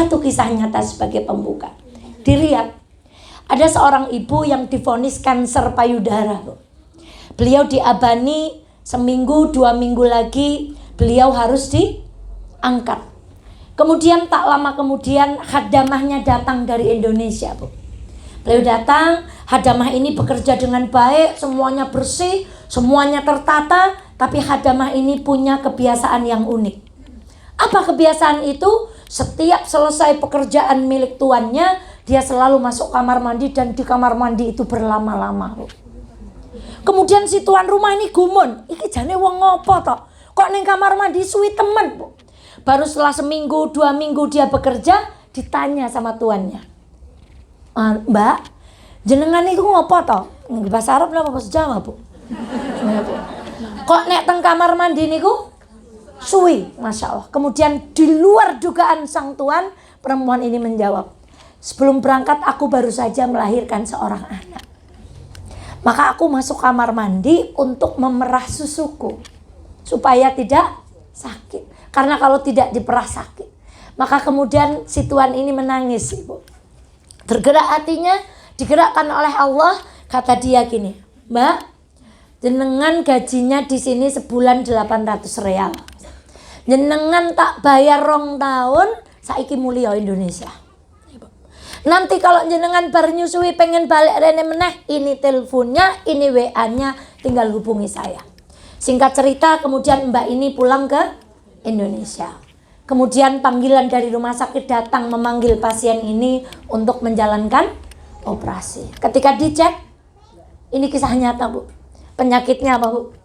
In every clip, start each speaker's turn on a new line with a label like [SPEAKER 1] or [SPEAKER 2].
[SPEAKER 1] Satu kisah nyata sebagai pembuka. Di Riyadh ada seorang ibu yang divonis kanker payudara. Beliau diabani seminggu, 2 minggu lagi beliau harus diangkat. Kemudian tak lama kemudian khadamahnya datang dari Indonesia, Bu. Beliau datang, khadamah ini bekerja dengan baik, semuanya bersih, semuanya tertata, tapi khadamah ini punya kebiasaan yang unik. Apa kebiasaan itu? Setiap selesai pekerjaan milik tuannya, dia selalu masuk kamar mandi dan di kamar mandi itu berlama-lama, Bu. Kemudian si tuan rumah ini gumun, iki jane wong ngopo toh? Kok ning kamar mandi suwi temen, Bu? Baru setelah seminggu, 2 minggu dia bekerja, ditanya sama tuannya. Mbak, jenengan itu ngopo toh? Bahasa Arab napa bahasa Jawa, Bu? Kok nek teng kamar mandi niku suwi, Masya Allah. Kemudian di luar dugaan sang tuan, perempuan ini menjawab, sebelum berangkat aku baru saja melahirkan seorang anak. Maka aku masuk kamar mandi untuk memerah susuku supaya tidak sakit. Karena kalau tidak diperah sakit. Maka kemudian si tuan ini menangis, Ibu. Tergerak hatinya, digerakkan oleh Allah. Kata dia gini, Mbak, jenengan gajinya di sini sebulan 800 real. Jenengan tak bayar 2 tahun, saiki mulia Indonesia. Nanti kalau jenengan bar nyusui pengen balik rene meneh, ini teleponnya, ini WA-nya, tinggal hubungi saya. Singkat cerita, kemudian Mbak ini pulang ke Indonesia. Kemudian panggilan dari rumah sakit datang memanggil pasien ini untuk menjalankan operasi. Ketika dicek, ini kisah nyata, Bu. Penyakitnya apa, Bu?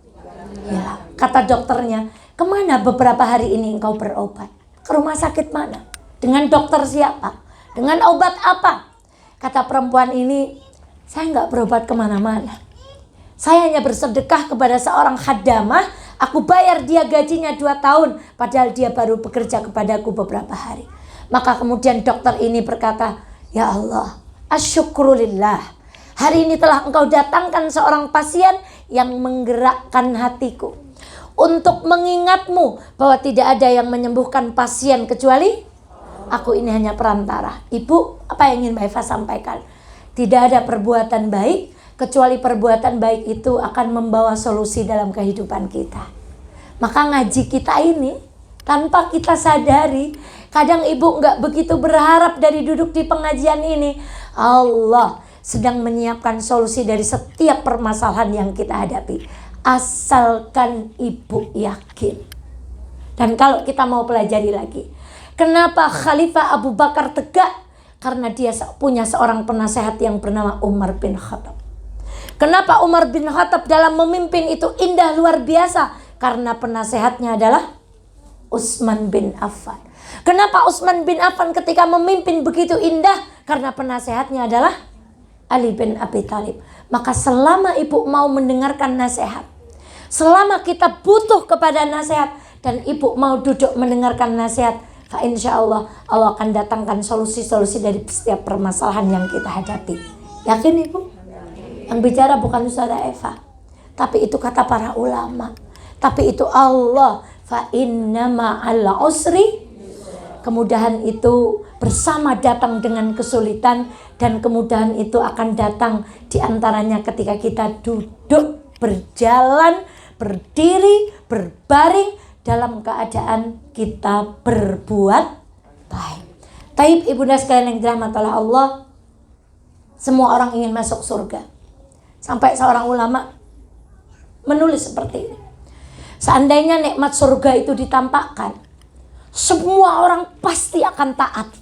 [SPEAKER 1] Ya, kata dokternya, kemana beberapa hari ini engkau berobat? Ke rumah sakit mana? Dengan dokter siapa? Dengan obat apa? Kata perempuan ini, saya nggak berobat kemana-mana. Saya hanya bersedekah kepada seorang khadamah. Aku bayar dia gajinya 2 tahun. Padahal dia baru bekerja kepadaku beberapa hari. Maka kemudian dokter ini berkata, ya Allah, asyukrulillah. Hari ini telah engkau datangkan seorang pasien yang menggerakkan hatiku untuk mengingatmu bahwa tidak ada yang menyembuhkan pasien kecuali aku, ini hanya perantara. Ibu, apa yang ingin Mbak Eva sampaikan? Tidak ada perbuatan baik kecuali perbuatan baik itu akan membawa solusi dalam kehidupan kita. Maka ngaji kita ini tanpa kita sadari, kadang ibu nggak begitu berharap dari duduk di pengajian ini. Allah sedang menyiapkan solusi dari setiap permasalahan yang kita hadapi. Asalkan ibu yakin. Dan kalau kita mau pelajari lagi, kenapa Khalifah Abu Bakar tegak? Karena dia punya seorang penasehat yang bernama Umar bin Khattab. Kenapa Umar bin Khattab dalam memimpin itu indah luar biasa? Karena penasehatnya adalah Utsman bin Affan. Kenapa Utsman bin Affan ketika memimpin begitu indah? Karena penasehatnya adalah Ali bin Abi Thalib. Maka selama ibu mau mendengarkan nasihat, selama kita butuh kepada nasihat, dan ibu mau duduk mendengarkan nasihat, insya Allah Allah akan datangkan solusi-solusi dari setiap permasalahan yang kita hadapi. Yakin ibu? Yang bicara bukan Ustazah Eva, tapi itu kata para ulama, tapi itu Allah. Fa inna ma'al usri, kemudahan itu bersama datang dengan kesulitan, dan kemudahan itu akan datang diantaranya ketika kita duduk, berjalan, berdiri, berbaring dalam keadaan kita berbuat baik. Taib ibunda sekalian yang dirahmati oleh Allah, semua orang ingin masuk surga. Sampai seorang ulama menulis seperti ini. Seandainya nikmat surga itu ditampakkan, semua orang pasti akan taat.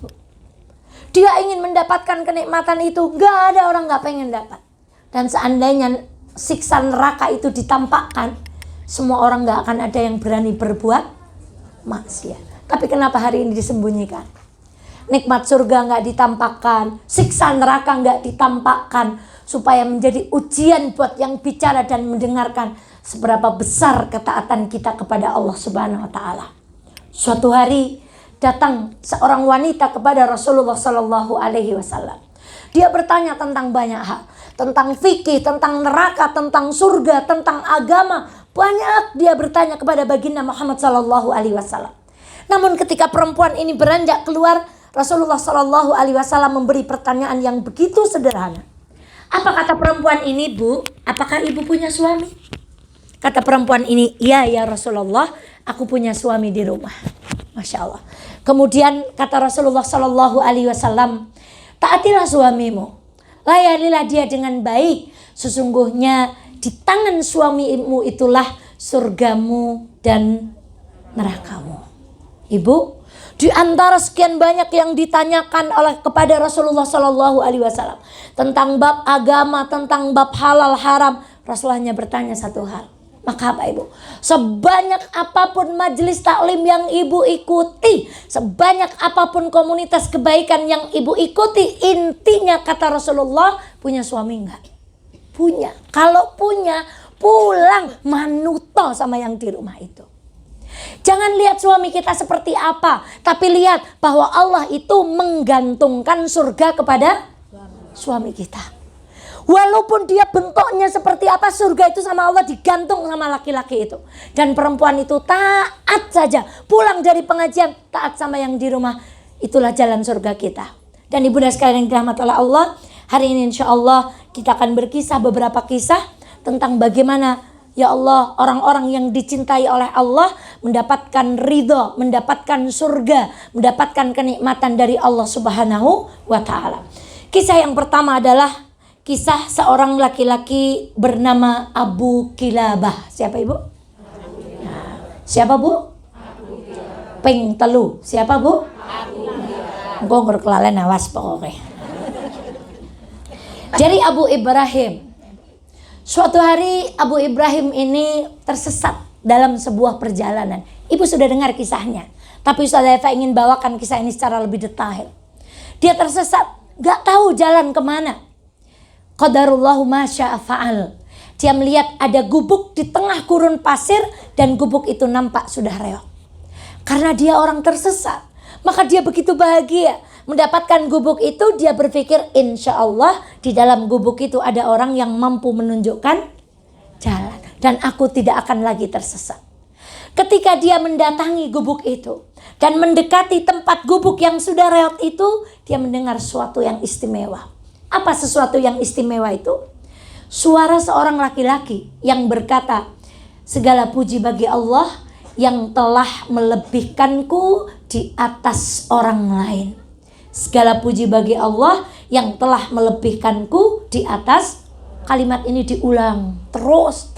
[SPEAKER 1] Dia ingin mendapatkan kenikmatan itu, gak ada orang gak pengen dapat. Dan seandainya siksa neraka itu ditampakkan, semua orang gak akan ada yang berani berbuat maksiat. Tapi kenapa hari ini disembunyikan? Nikmat surga gak ditampakkan, siksa neraka gak ditampakkan, supaya menjadi ujian buat yang bicara dan mendengarkan seberapa besar ketaatan kita kepada Allah Subhanahu wa taala. Suatu hari datang seorang wanita kepada Rasulullah sallallahu alaihi wasallam. Dia bertanya tentang banyak hal, tentang fikih, tentang neraka, tentang surga, tentang agama. Banyak dia bertanya kepada baginda Muhammad sallallahu alaihi wasallam. Namun ketika perempuan ini beranjak keluar, Rasulullah Shallallahu Alaihi Wasallam memberi pertanyaan yang begitu sederhana. Apa kata perempuan ini, Bu? Apakah ibu punya suami? Kata perempuan ini, iya ya Rasulullah, aku punya suami di rumah. Masya Allah. Kemudian kata Rasulullah Shallallahu Alaihi Wasallam, taatilah suamimu, layanilah dia dengan baik. Sesungguhnya di tangan suamimu itulah surgamu dan nerakamu. Ibu, di antara sekian banyak yang ditanyakan kepada Rasulullah Shallallahu Alaihi Wasallam tentang bab agama, tentang bab halal haram, Rasulullah bertanya satu hal. Maka apa ibu? Sebanyak apapun majelis taklim yang ibu ikuti, sebanyak apapun komunitas kebaikan yang ibu ikuti, intinya kata Rasulullah, punya suami enggak? Punya. Kalau punya, pulang manuto sama yang di rumah itu. Jangan lihat suami kita seperti apa, tapi lihat bahwa Allah itu menggantungkan surga kepada suami kita. Walaupun dia bentuknya seperti apa, surga itu sama Allah digantung sama laki-laki itu. Dan perempuan itu taat saja, pulang dari pengajian taat sama yang di rumah. Itulah jalan surga kita. Dan ibu dan sekalian yang dirahmati oleh Allah, hari ini insya Allah kita akan berkisah beberapa kisah tentang bagaimana ya Allah orang-orang yang dicintai oleh Allah mendapatkan ridho, mendapatkan surga, mendapatkan kenikmatan dari Allah Subhanahu wa Ta'ala. Kisah yang pertama adalah kisah seorang laki-laki bernama Abu Kilabah. Siapa ibu? Siapa bu? Ping telu. Siapa bu? Engkau ngerkelalen awas pokoknya. Jadi Abu Ibrahim. Suatu hari Abu Ibrahim ini tersesat dalam sebuah perjalanan. Ibu sudah dengar kisahnya. Tapi Ustaz Eva ingin bawakan kisah ini secara lebih detail. Dia tersesat, gak tahu jalan kemana. Qadarullahu ma syaa fa'al. Dia melihat ada gubuk di tengah gurun pasir dan gubuk itu nampak sudah reot. Karena dia orang tersesat, maka dia begitu bahagia mendapatkan gubuk itu. Dia berpikir insya Allah di dalam gubuk itu ada orang yang mampu menunjukkan jalan dan aku tidak akan lagi tersesat. Ketika dia mendatangi gubuk itu dan mendekati tempat gubuk yang sudah reot itu, dia mendengar sesuatu yang istimewa. Apa sesuatu yang istimewa itu? Suara seorang laki-laki yang berkata, segala puji bagi Allah yang telah melebihkanku di atas orang lain. Segala puji bagi Allah yang telah melebihkanku di atas. Kalimat ini diulang terus.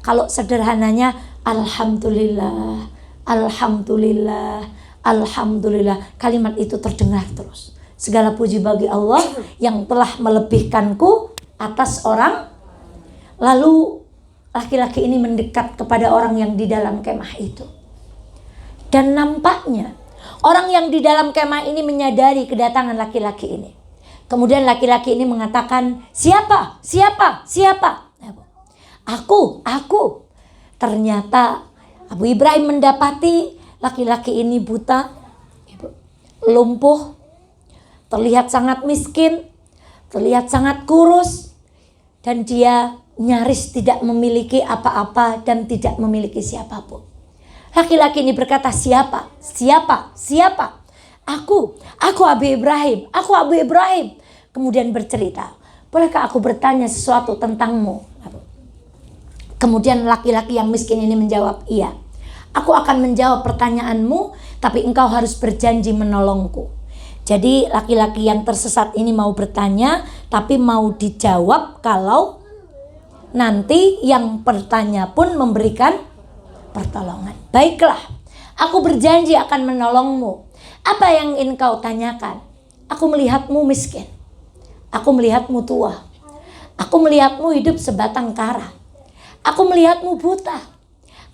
[SPEAKER 1] Kalau sederhananya Alhamdulillah, Alhamdulillah, Alhamdulillah. Kalimat itu terdengar terus. Segala puji bagi Allah yang telah melebihkanku atas orang. Lalu laki-laki ini mendekat kepada orang yang di dalam kemah itu. Dan nampaknya orang yang di dalam kemah ini menyadari kedatangan laki-laki ini. Kemudian laki-laki ini mengatakan, siapa? Siapa? Siapa? Aku. Ternyata Abu Ibrahim mendapati laki-laki ini buta, lumpuh, terlihat sangat miskin, terlihat sangat kurus, dan dia nyaris tidak memiliki apa-apa dan tidak memiliki siapapun. Laki-laki ini berkata, siapa? Siapa? Siapa? Aku Abu Ibrahim, aku Abu Ibrahim. Kemudian bercerita, bolehkah aku bertanya sesuatu tentangmu? Kemudian laki-laki yang miskin ini menjawab, iya. Aku akan menjawab pertanyaanmu, tapi engkau harus berjanji menolongku. Jadi laki-laki yang tersesat ini mau bertanya, tapi mau dijawab kalau nanti yang bertanya pun memberikan pertolongan. Baiklah, aku berjanji akan menolongmu. Apa yang ingin kau tanyakan? Aku melihatmu miskin. Aku melihatmu tua. Aku melihatmu hidup sebatang kara. Aku melihatmu buta.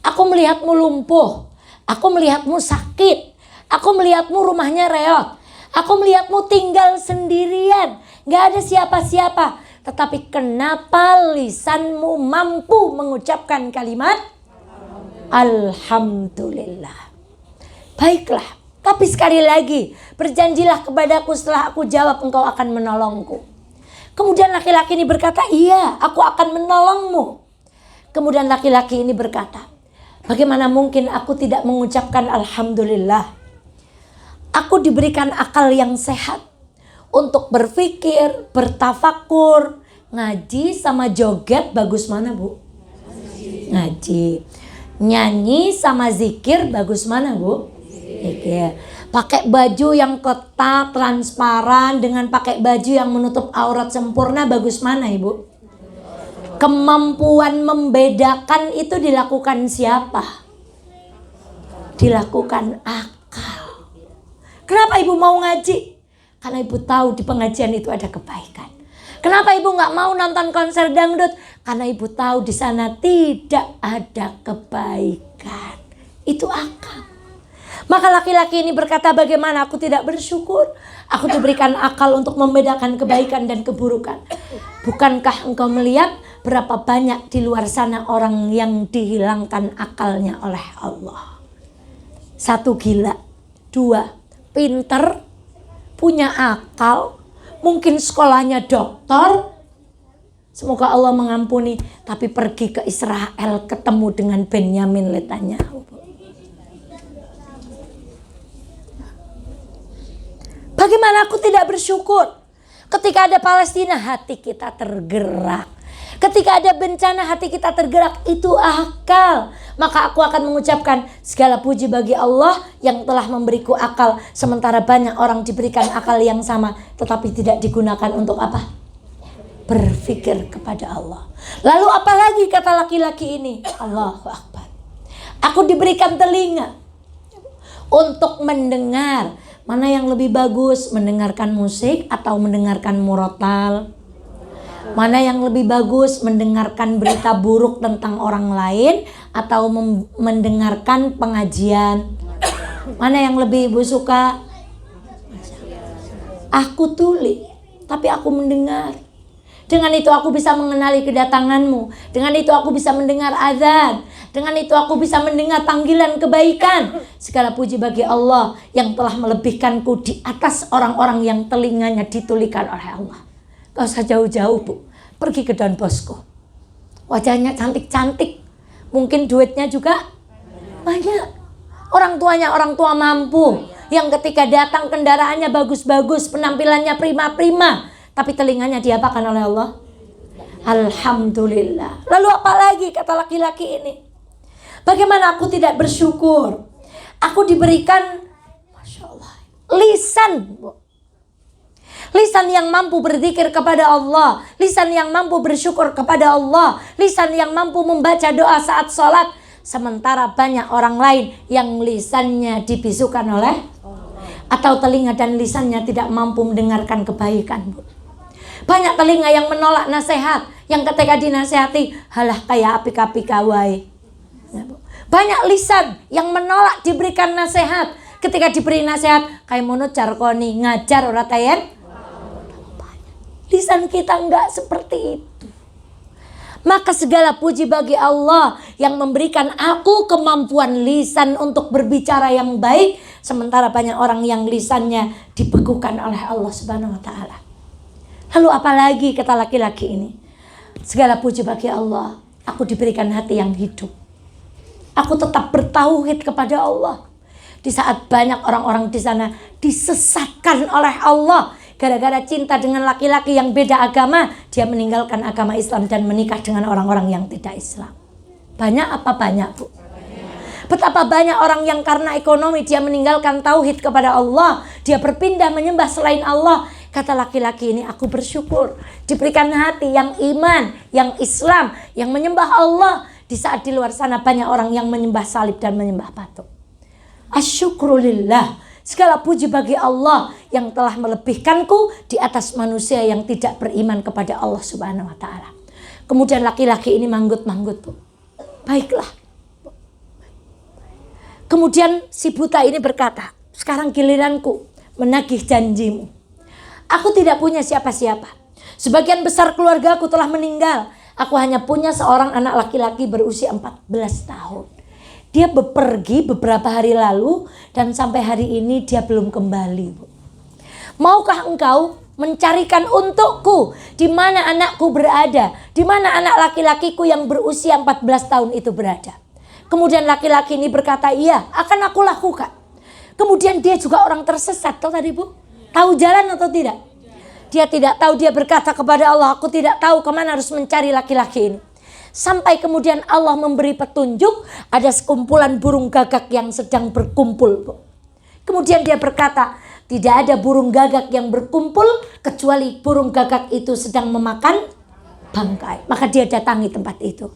[SPEAKER 1] Aku melihatmu lumpuh. Aku melihatmu sakit. Aku melihatmu rumahnya reot. Aku melihatmu tinggal sendirian, gak ada siapa-siapa. Tetapi kenapa lisanmu mampu mengucapkan kalimat Alhamdulillah? Baiklah, tapi sekali lagi, berjanjilah kepadaku setelah aku jawab engkau akan menolongku. Kemudian laki-laki ini berkata, iya, aku akan menolongmu. Kemudian laki-laki ini berkata, bagaimana mungkin aku tidak mengucapkan Alhamdulillah? Aku diberikan akal yang sehat untuk berpikir, bertafakur. Ngaji sama joget bagus mana, Bu? Ngaji. Nyanyi sama zikir bagus mana, Bu? Zikir. Pakai baju yang ketat, transparan dengan pakai baju yang menutup aurat sempurna bagus mana, Ibu? Kemampuan membedakan itu dilakukan siapa? Dilakukan akal. Kenapa Ibu mau ngaji? Karena Ibu tahu di pengajian itu ada kebaikan. Kenapa Ibu nggak mau nonton konser dangdut? Karena Ibu tahu di sana tidak ada kebaikan. Itu akal. Maka laki-laki ini berkata, bagaimana aku tidak bersyukur? Aku diberikan akal untuk membedakan kebaikan dan keburukan. Bukankah engkau melihat berapa banyak di luar sana orang yang dihilangkan akalnya oleh Allah? 1, gila. 2, pinter, punya akal, mungkin sekolahnya doktor, semoga Allah mengampuni, tapi pergi ke Israel ketemu dengan Benyamin Netanyahu. Bagaimana aku tidak bersyukur? Ketika ada Palestina, hati kita tergerak. Ketika ada bencana, hati kita tergerak. Itu akal. Maka aku akan mengucapkan segala puji bagi Allah yang telah memberiku akal. Sementara banyak orang diberikan akal yang sama, tetapi tidak digunakan untuk apa? Berpikir kepada Allah. Lalu apalagi kata laki-laki ini? Allahu Akbar. Aku diberikan telinga untuk mendengar. Mana yang lebih bagus, mendengarkan musik atau mendengarkan murotal? Mana yang lebih bagus, mendengarkan berita buruk tentang orang lain atau mendengarkan pengajian? Mana yang lebih Ibu suka? Aku tuli, tapi aku mendengar. Dengan itu aku bisa mengenali kedatanganmu. Dengan itu aku bisa mendengar azan. Dengan itu aku bisa mendengar panggilan kebaikan. Segala puji bagi Allah yang telah melebihkanku di atas orang-orang yang telinganya ditulikan oleh Allah. Gak usah jauh-jauh, Bu. Pergi ke Don Bosco. Wajahnya cantik-cantik. Mungkin duitnya juga banyak. Orang tuanya orang tua mampu. Yang ketika datang kendaraannya bagus-bagus. Penampilannya prima-prima. Tapi telinganya diapakan oleh Allah? Alhamdulillah. Lalu apa lagi kata laki-laki ini? Bagaimana aku tidak bersyukur? Aku diberikan, Masya Allah, lisan. Lisan yang mampu berzikir kepada Allah. Lisan yang mampu bersyukur kepada Allah. Lisan yang mampu membaca doa saat sholat. Sementara banyak orang lain yang lisannya dibisukan oleh atau telinga dan lisannya tidak mampu mendengarkan kebaikan, Bu. Banyak telinga yang menolak nasihat, yang ketika dinasihati, halah kayak api-api kawai. Banyak lisan yang menolak diberikan nasihat, ketika diberi nasihat, kayak mono carkoni ngajar ora tayen. Lisan kita enggak seperti itu. Maka segala puji bagi Allah yang memberikan aku kemampuan lisan untuk berbicara yang baik, sementara banyak orang yang lisannya dibekukan oleh Allah Subhanahu wa taala. Lalu apalagi kata laki-laki ini? Segala puji bagi Allah, aku diberikan hati yang hidup. Aku tetap bertauhid kepada Allah. Di saat banyak orang-orang di sana disesatkan oleh Allah gara-gara cinta dengan laki-laki yang beda agama, dia meninggalkan agama Islam dan menikah dengan orang-orang yang tidak Islam. Banyak apa banyak, Bu? Betapa banyak orang yang karena ekonomi dia meninggalkan tauhid kepada Allah, dia berpindah menyembah selain Allah. Kata laki-laki ini, aku bersyukur diberikan hati yang iman, yang Islam, yang menyembah Allah. Di saat di luar sana banyak orang yang menyembah salib dan menyembah patung. Asyukrulillah, segala puji bagi Allah yang telah melebihkanku di atas manusia yang tidak beriman kepada Allah Subhanahu wa taala. Kemudian laki-laki ini manggut-manggut, Bu. Baiklah. Kemudian si buta ini berkata, sekarang giliranku menagih janjimu. Aku tidak punya siapa-siapa. Sebagian besar keluargaku telah meninggal. Aku hanya punya seorang anak laki-laki berusia 14 tahun. Dia pergi beberapa hari lalu dan sampai hari ini dia belum kembali, Bu. Maukah engkau mencarikan untukku di mana anakku berada, di mana anak laki-lakiku yang berusia 14 tahun itu berada? Kemudian laki-laki ini berkata, iya, akan aku lakukan. Kemudian dia juga orang tersesat, tahu tadi Bu? Tahu jalan atau tidak? Dia tidak tahu, dia berkata kepada Allah, aku tidak tahu kemana harus mencari laki-laki ini. Sampai kemudian Allah memberi petunjuk, ada sekumpulan burung gagak yang sedang berkumpul Bu. Kemudian dia berkata, tidak ada burung gagak yang berkumpul kecuali burung gagak itu sedang memakan bangkai. Maka dia datangi tempat itu.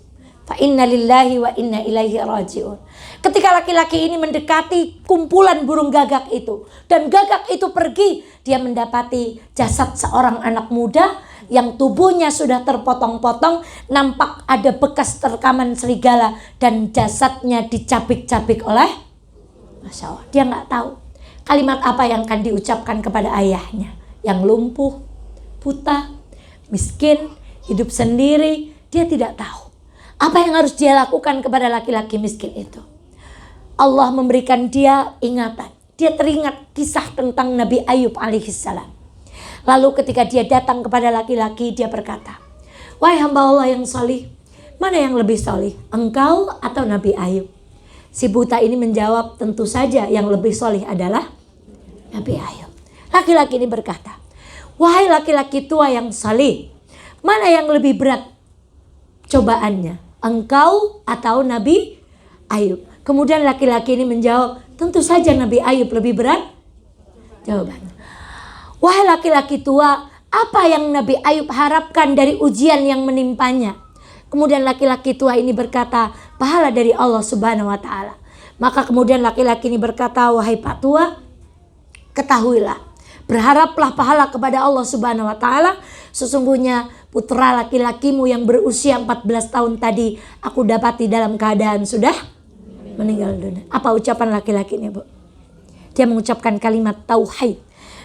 [SPEAKER 1] Fa inna lillahi wa inna ilaihi raji'un. Ketika laki-laki ini mendekati kumpulan burung gagak itu dan gagak itu pergi, dia mendapati jasad seorang anak muda yang tubuhnya sudah terpotong-potong, nampak ada bekas terkaman serigala dan jasadnya dicabik-cabik oleh, Masya Allah, dia nggak tahu kalimat apa yang akan diucapkan kepada ayahnya yang lumpuh, buta, miskin, hidup sendiri. Dia tidak tahu apa yang harus dia lakukan kepada laki-laki miskin itu. Allah memberikan dia ingatan. Dia teringat kisah tentang Nabi Ayub alaihissalam. Lalu ketika dia datang kepada laki-laki, dia berkata, wahai hamba Allah yang salih, mana yang lebih salih, engkau atau Nabi Ayub? Si buta ini menjawab, tentu saja yang lebih salih adalah Nabi Ayub. Laki-laki ini berkata, wahai laki-laki tua yang salih, mana yang lebih berat cobaannya, engkau atau Nabi Ayub? Kemudian laki-laki ini menjawab, tentu saja Nabi Ayub lebih berat jawabannya. Wahai laki-laki tua, apa yang Nabi Ayub harapkan dari ujian yang menimpanya? Kemudian laki-laki tua ini berkata, pahala dari Allah Subhanahu wa Ta'ala. Maka kemudian laki-laki ini berkata, wahai Pak Tua, ketahuilah, berharaplah pahala kepada Allah Subhanahu wa Ta'ala. Sesungguhnya putra laki-lakimu yang berusia 14 tahun tadi aku dapati dalam keadaan sudah meninggal dunia. Apa ucapan laki-laki ini Bu? Dia mengucapkan kalimat tauhid,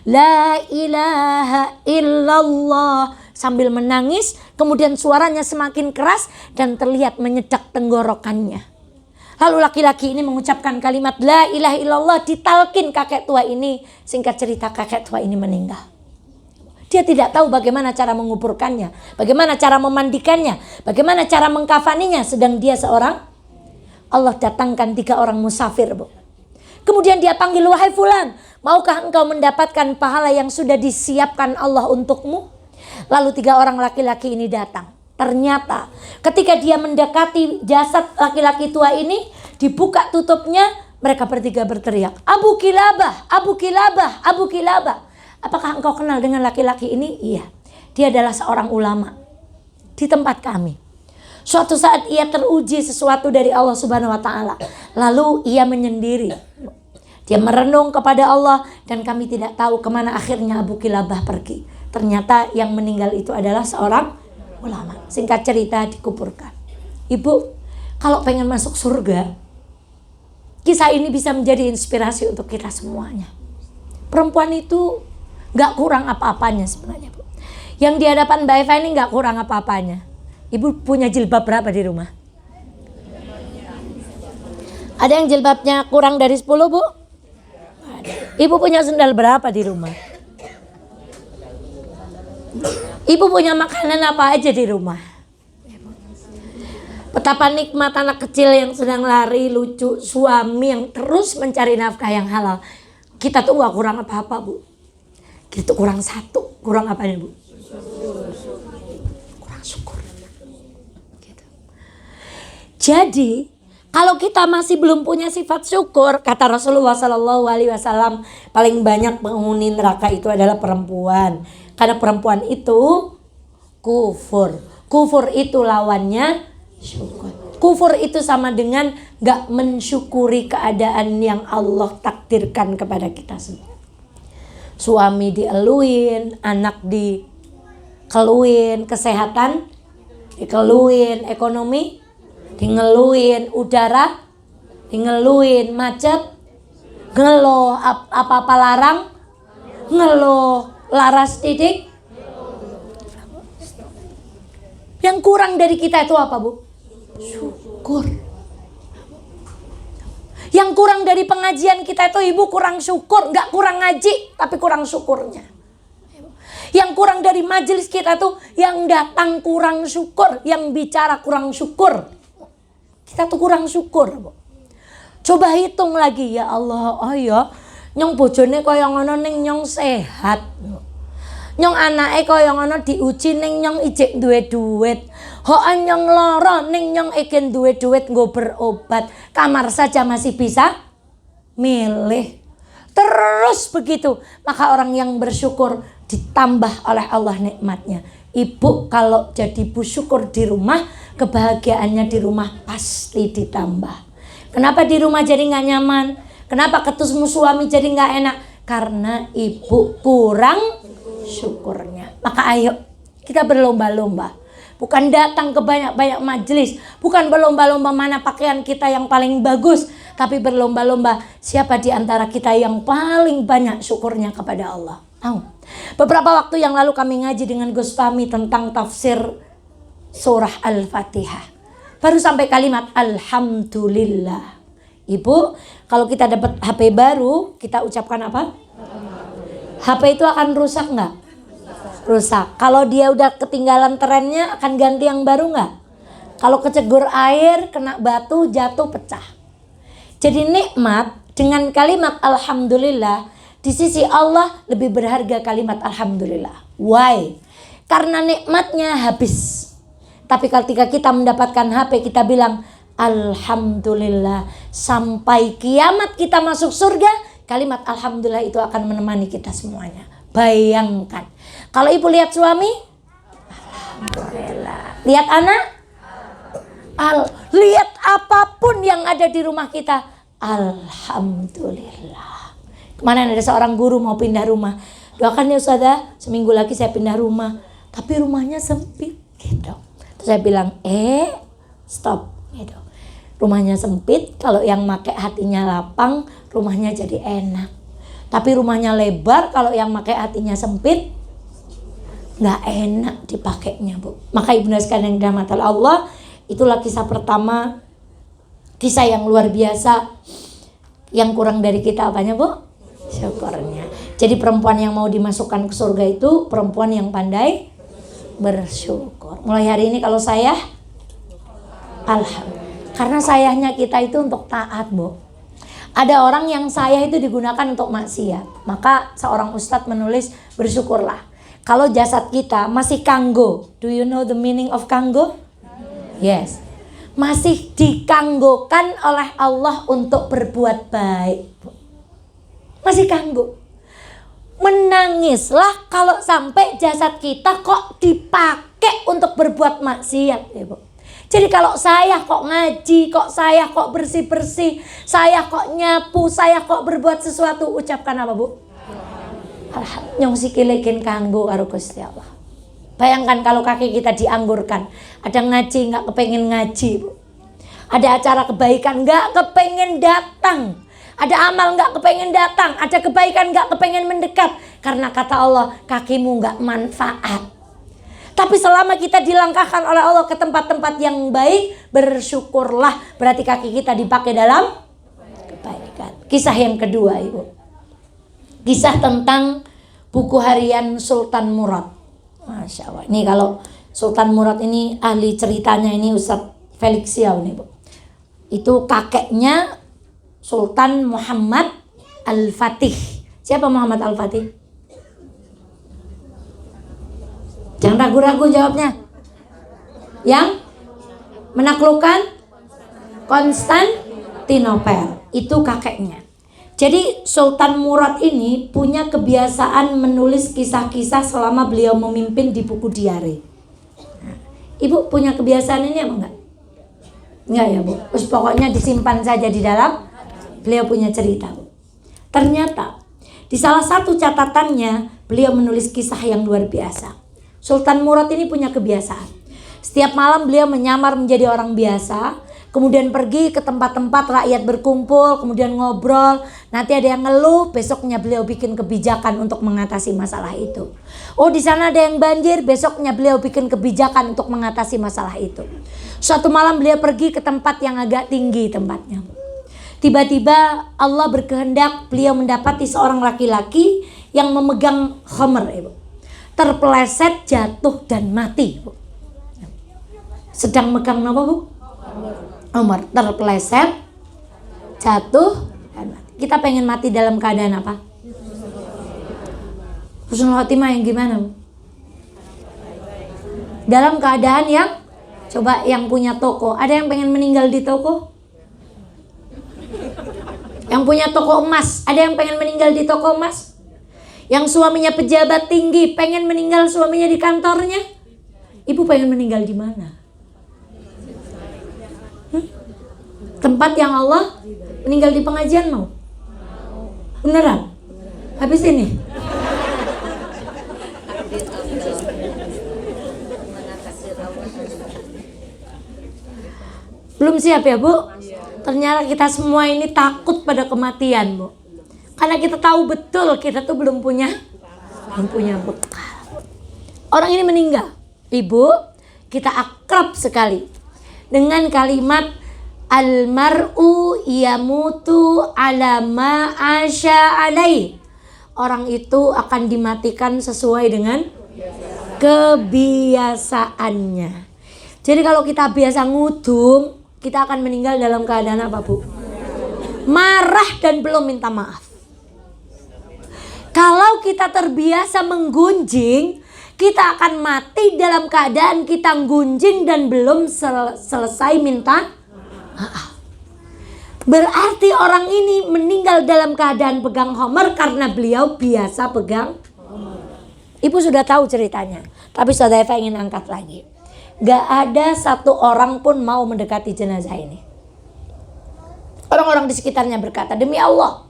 [SPEAKER 1] la ilaha illallah, sambil menangis. Kemudian suaranya semakin keras dan terlihat menyedak tenggorokannya. Lalu laki-laki ini mengucapkan kalimat la ilaha illallah, ditalkin kakek tua ini. Singkat cerita, kakek tua ini meninggal. Dia tidak tahu bagaimana cara menguburkannya, bagaimana cara memandikannya, bagaimana cara mengkafaninya. Sedang dia seorang, Allah datangkan 3 orang musafir Bu. Kemudian dia panggil, wahai fulan, maukah engkau mendapatkan pahala yang sudah disiapkan Allah untukmu? Lalu 3 orang laki-laki ini datang. Ternyata ketika dia mendekati jasad laki-laki tua ini, dibuka tutupnya, mereka bertiga berteriak, Abu Kilabah, Abu Kilabah, Abu Kilabah. Apakah engkau kenal dengan laki-laki ini? Iya, dia adalah seorang ulama di tempat kami. Suatu saat ia teruji sesuatu dari Allah Subhanahu wa Ta'ala. Lalu ia menyendiri. Dia merenung kepada Allah dan kami tidak tahu kemana akhirnya Abu Kilabah pergi. Ternyata yang meninggal itu adalah seorang ulama. Singkat cerita, dikuburkan. Ibu, kalau pengen masuk surga, kisah ini bisa menjadi inspirasi untuk kita semuanya. Perempuan itu gak kurang apa-apanya sebenarnya Bu. Yang di hadapan Mbak Eva ini gak kurang apa-apanya. Ibu punya jilbab berapa di rumah? Ada yang jilbabnya kurang dari 10 Bu? Ibu punya sendal berapa di rumah? Ibu punya makanan apa aja di rumah? Betapa nikmat anak kecil yang sedang lari, lucu, suami yang terus mencari nafkah yang halal. Kita tuh gak kurang apa-apa Bu. Kita kurang 1. Kurang apanya Bu? Kurang syukur. Gitu. Jadi kalau kita masih belum punya sifat syukur, kata Rasulullah SAW, paling banyak penghuni neraka itu adalah perempuan. Karena perempuan itu kufur. Kufur itu lawannya syukur. Kufur itu sama dengan gak mensyukuri keadaan yang Allah takdirkan kepada kita semua. Suami dieluin, anak dikeluin, kesehatan dikeluin, ekonomi dingeluin, udara dingeluin, macet ngeluh, apa-apa larang ngeluh, laras titik. Yang kurang dari kita itu apa Bu? Syukur. Yang kurang dari pengajian kita itu Ibu kurang syukur. Gak kurang ngaji, tapi kurang syukurnya. Yang kurang dari majelis kita tuh yang datang kurang syukur, yang bicara kurang syukur. Kita tuh kurang syukur Bu. Coba hitung lagi, ya Allah, oh ya, Nyong bojone kaya ngono ning nyong sehat. Nyong anake kaya ngono diuji ning nyong ijek duwe duit. Ho nyong lara ning nyong iki duwe duit nggo berobat. Kamar saja masih bisa milih. Terus begitu, maka orang yang bersyukur ditambah oleh Allah nikmatnya. Ibu kalau jadi ibu syukur di rumah, kebahagiaannya di rumah pasti ditambah. Kenapa di rumah jadi nggak nyaman? Kenapa ketemu suami jadi nggak enak? Karena ibu kurang syukurnya. Maka ayo kita berlomba-lomba. Bukan datang ke banyak-banyak majelis, bukan berlomba-lomba mana pakaian kita yang paling bagus, tapi berlomba-lomba siapa di antara kita yang paling banyak syukurnya kepada Allah. Beberapa waktu yang lalu kami ngaji dengan Gus Fahmi tentang tafsir surah Al-Fatihah. Baru sampai kalimat Alhamdulillah. Ibu, kalau kita dapat HP baru, kita ucapkan apa? HP itu akan rusak nggak? Rusak. Kalau dia udah ketinggalan trennya, akan ganti yang baru nggak? Kalau kecegur air, kena batu, jatuh, pecah. Jadi nikmat dengan kalimat Alhamdulillah, di sisi Allah lebih berharga kalimat Alhamdulillah. Why? Karena nikmatnya habis. Tapi ketika kita mendapatkan HP, kita bilang Alhamdulillah. Sampai kiamat kita masuk surga, kalimat Alhamdulillah itu akan menemani kita semuanya. Bayangkan. Kalau ibu lihat suami, Alhamdulillah. Lihat anak, lihat apapun yang ada di rumah kita, Alhamdulillah. Kemarin ada seorang guru mau pindah rumah. Doakan ya Ustazah, seminggu lagi saya pindah rumah. Tapi rumahnya sempit gitu. Terus saya bilang, stop gitu. Rumahnya sempit, kalau yang pakai hatinya lapang, rumahnya jadi enak. Tapi rumahnya lebar, kalau yang pakai hatinya sempit, nggak enak dipakainya, Bu. Maka ibunda sekalian yang dirahmati Allah, itulah kisah pertama, kisah yang luar biasa. Yang kurang dari kita apanya, Bu? Syukurnya. Jadi perempuan yang mau dimasukkan ke surga itu perempuan yang pandai bersyukur. Mulai hari ini kalau saya, alhamdulillah. Karena sayahnya kita itu untuk taat, Bu. Ada orang yang sayah itu digunakan untuk maksiat. Maka seorang ustadz menulis, bersyukurlah. Kalau jasad kita masih kanggo. Do you know the meaning of kanggo? Yes. Masih dikanggokan oleh Allah untuk berbuat baik, Bu. Masih kanggo. Menangislah kalau sampai jasad kita kok dipakai untuk berbuat maksiat, ya, Bu. Jadi kalau saya kok ngaji, kok saya kok bersih-bersih, saya kok nyapu, saya kok berbuat sesuatu, ucapkan apa, Bu? Alhamdulillah. Nyong sikilikin kanggo karo Gusti Allah. Bayangkan kalau kaki kita dianggurkan, ada ngaji nggak kepengen ngaji, Bu. Ada acara kebaikan nggak kepengen datang. Ada amal nggak kepengen datang, ada kebaikan nggak kepengen mendekat. Karena kata Allah, kakimu nggak manfaat. Tapi selama kita dilangkahkan oleh Allah ke tempat-tempat yang baik, bersyukurlah. Berarti kaki kita dipakai dalam kebaikan. Kisah yang kedua, Ibu. Kisah tentang buku harian Sultan Murad. Masya Allah. Ini kalau Sultan Murad ini ahli ceritanya ini Ustadz Felix Siau nih, Bu. Itu kakeknya Sultan Muhammad Al-Fatih. Siapa Muhammad Al-Fatih? Jangan ragu-ragu jawabnya. Yang menaklukkan Konstantinopel. Itu kakeknya. Jadi Sultan Murad ini punya kebiasaan menulis kisah-kisah selama beliau memimpin di buku diari. Ibu punya kebiasaan ini apa enggak? Enggak ya, Bu? Terus pokoknya disimpan saja di dalam. Beliau punya cerita, Bu. Ternyata di salah satu catatannya beliau menulis kisah yang luar biasa. Sultan Murad ini punya kebiasaan. Setiap malam beliau menyamar menjadi orang biasa, kemudian pergi ke tempat-tempat rakyat berkumpul, kemudian ngobrol. Nanti ada yang ngeluh, besoknya beliau bikin kebijakan untuk mengatasi masalah itu. Oh, di sana ada yang banjir, besoknya beliau bikin kebijakan untuk mengatasi masalah itu. Suatu malam beliau pergi ke tempat yang agak tinggi tempatnya. Tiba-tiba Allah berkehendak beliau mendapati seorang laki-laki yang memegang khamr, Ibu. Terpeleset, jatuh dan mati, Bu. Sedang megang apa, Bu? Khamr. Terpeleset, jatuh dan mati. kita pengen mati dalam keadaan apa? Husnul khotimah yang gimana, Bu? Dalam keadaan yang, coba yang punya toko, ada yang pengen meninggal di toko? Yang punya toko emas, ada yang pengen meninggal di toko emas? Yang suaminya pejabat tinggi, pengen meninggal suaminya di kantornya? Ibu pengen meninggal di mana? Tempat yang Allah, meninggal di pengajian mau? Beneran? Habis ini? Belum siap ya, Bu? Ternyata kita semua ini takut pada kematian, Bu. Karena kita tahu betul kita tuh belum punya bekal. Orang ini meninggal. Ibu, kita akrab sekali dengan kalimat almar'u yamutu ala ma asya alai. Orang itu akan dimatikan sesuai dengan kebiasaannya. Jadi kalau kita biasa ngudung, kita akan meninggal dalam keadaan apa, Bu? Marah dan belum minta maaf. Kalau kita terbiasa menggunjing, kita akan mati dalam keadaan kita gunjing dan belum selesai minta maaf. Berarti orang ini meninggal dalam keadaan pegang homer karena beliau biasa pegang. Ibu sudah tahu ceritanya, tapi Saudara Eva ingin angkat lagi. Gak ada satu orang pun mau mendekati jenazah ini. Orang-orang di sekitarnya berkata, demi Allah,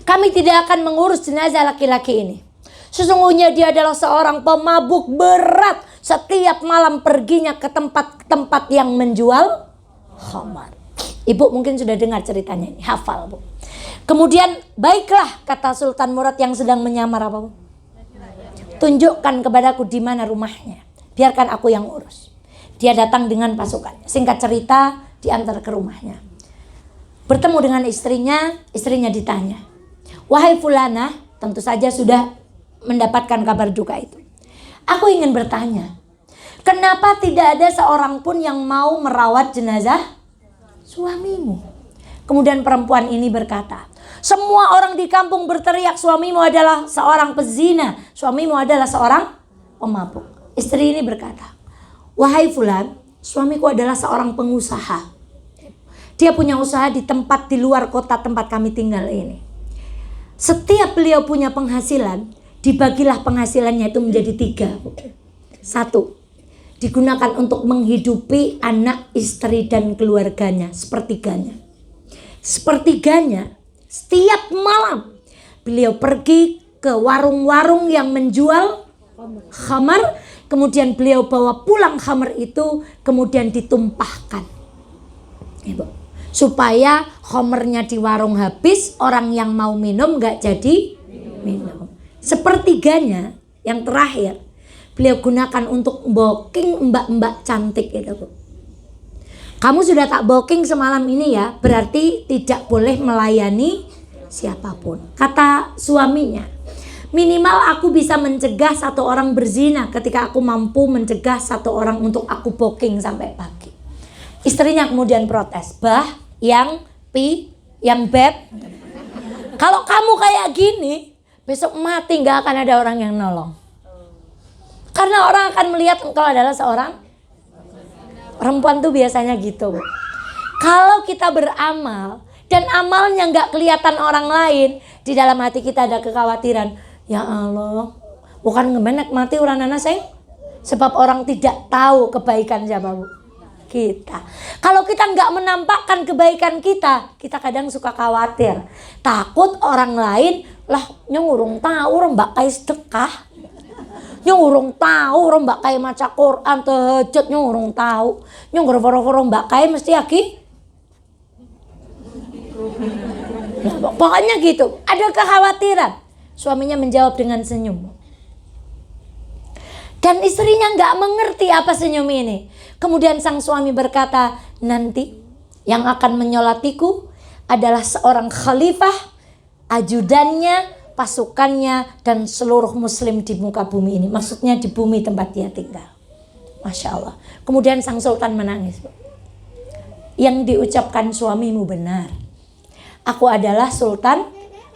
[SPEAKER 1] kami tidak akan mengurus jenazah laki-laki ini. Sesungguhnya dia adalah seorang pemabuk berat. Setiap malam perginya ke tempat-tempat yang menjual khamar. Ibu mungkin sudah dengar ceritanya ini, hafal, Bu. Kemudian, baiklah, kata Sultan Murad yang sedang menyamar apa, Bu? Tunjukkan kepadaku di mana rumahnya. Biarkan aku yang urus. Dia datang dengan pasukan. Singkat cerita, diantar ke rumahnya. Bertemu dengan istrinya ditanya, wahai fulana, tentu saja sudah mendapatkan kabar duka itu. Aku ingin bertanya, kenapa tidak ada seorang pun yang mau merawat jenazah suamimu? Kemudian perempuan ini berkata, semua orang di kampung berteriak suamimu adalah seorang pezina, suamimu adalah seorang pemabuk. Istri ini berkata, wahai fulan, suamiku adalah seorang pengusaha. Dia punya usaha di tempat di luar kota tempat kami tinggal ini. Setiap beliau punya penghasilan, dibagilah penghasilannya itu menjadi 3. 1, digunakan untuk menghidupi anak, istri, dan keluarganya. Sepertiganya, setiap malam beliau pergi ke warung-warung yang menjual khamar. Kemudian beliau bawa pulang khamar itu, kemudian ditumpahkan, supaya khamarnya di warung habis, orang yang mau minum gak jadi minum. Sepertiganya yang terakhir beliau gunakan untuk booking mbak-mbak cantik itu, Bu. Kamu sudah tak booking semalam ini ya, berarti tidak boleh melayani siapapun. Kata suaminya, minimal aku bisa mencegah 1 orang berzina ketika aku mampu mencegah 1 orang untuk aku booking sampai pagi. Istrinya kemudian protes, bah, yang beb, kalau kamu kayak gini, besok mati gak akan ada orang yang nolong. Karena orang akan melihat engkau adalah seorang perempuan tuh biasanya gitu, Bu. Kalau kita beramal dan amalnya gak kelihatan orang lain, di dalam hati kita ada kekhawatiran, ya Allah, bukan ngemenek mati orang anak seng, sebab orang tidak tahu kebaikan siapa, Bu, kita. Kalau kita nggak menampakkan kebaikan kita kadang suka khawatir, takut orang lain lah nyurung tahu orang mbak kai sedekah, nyurung tahu orang mbak kai maca Quran tahajud, nyurung tahu nyurung foro-foro mbak kai mesti aki. Nah, pokoknya gitu, ada kekhawatiran. Suaminya menjawab dengan senyum. Dan istrinya nggak mengerti apa senyum ini. Kemudian sang suami berkata, nanti yang akan menyolatiku adalah seorang khalifah, ajudannya, pasukannya, dan seluruh muslim di muka bumi ini. Maksudnya di bumi tempat dia tinggal. Masya Allah. Kemudian sang sultan menangis. Yang diucapkan suamimu benar. Aku adalah Sultan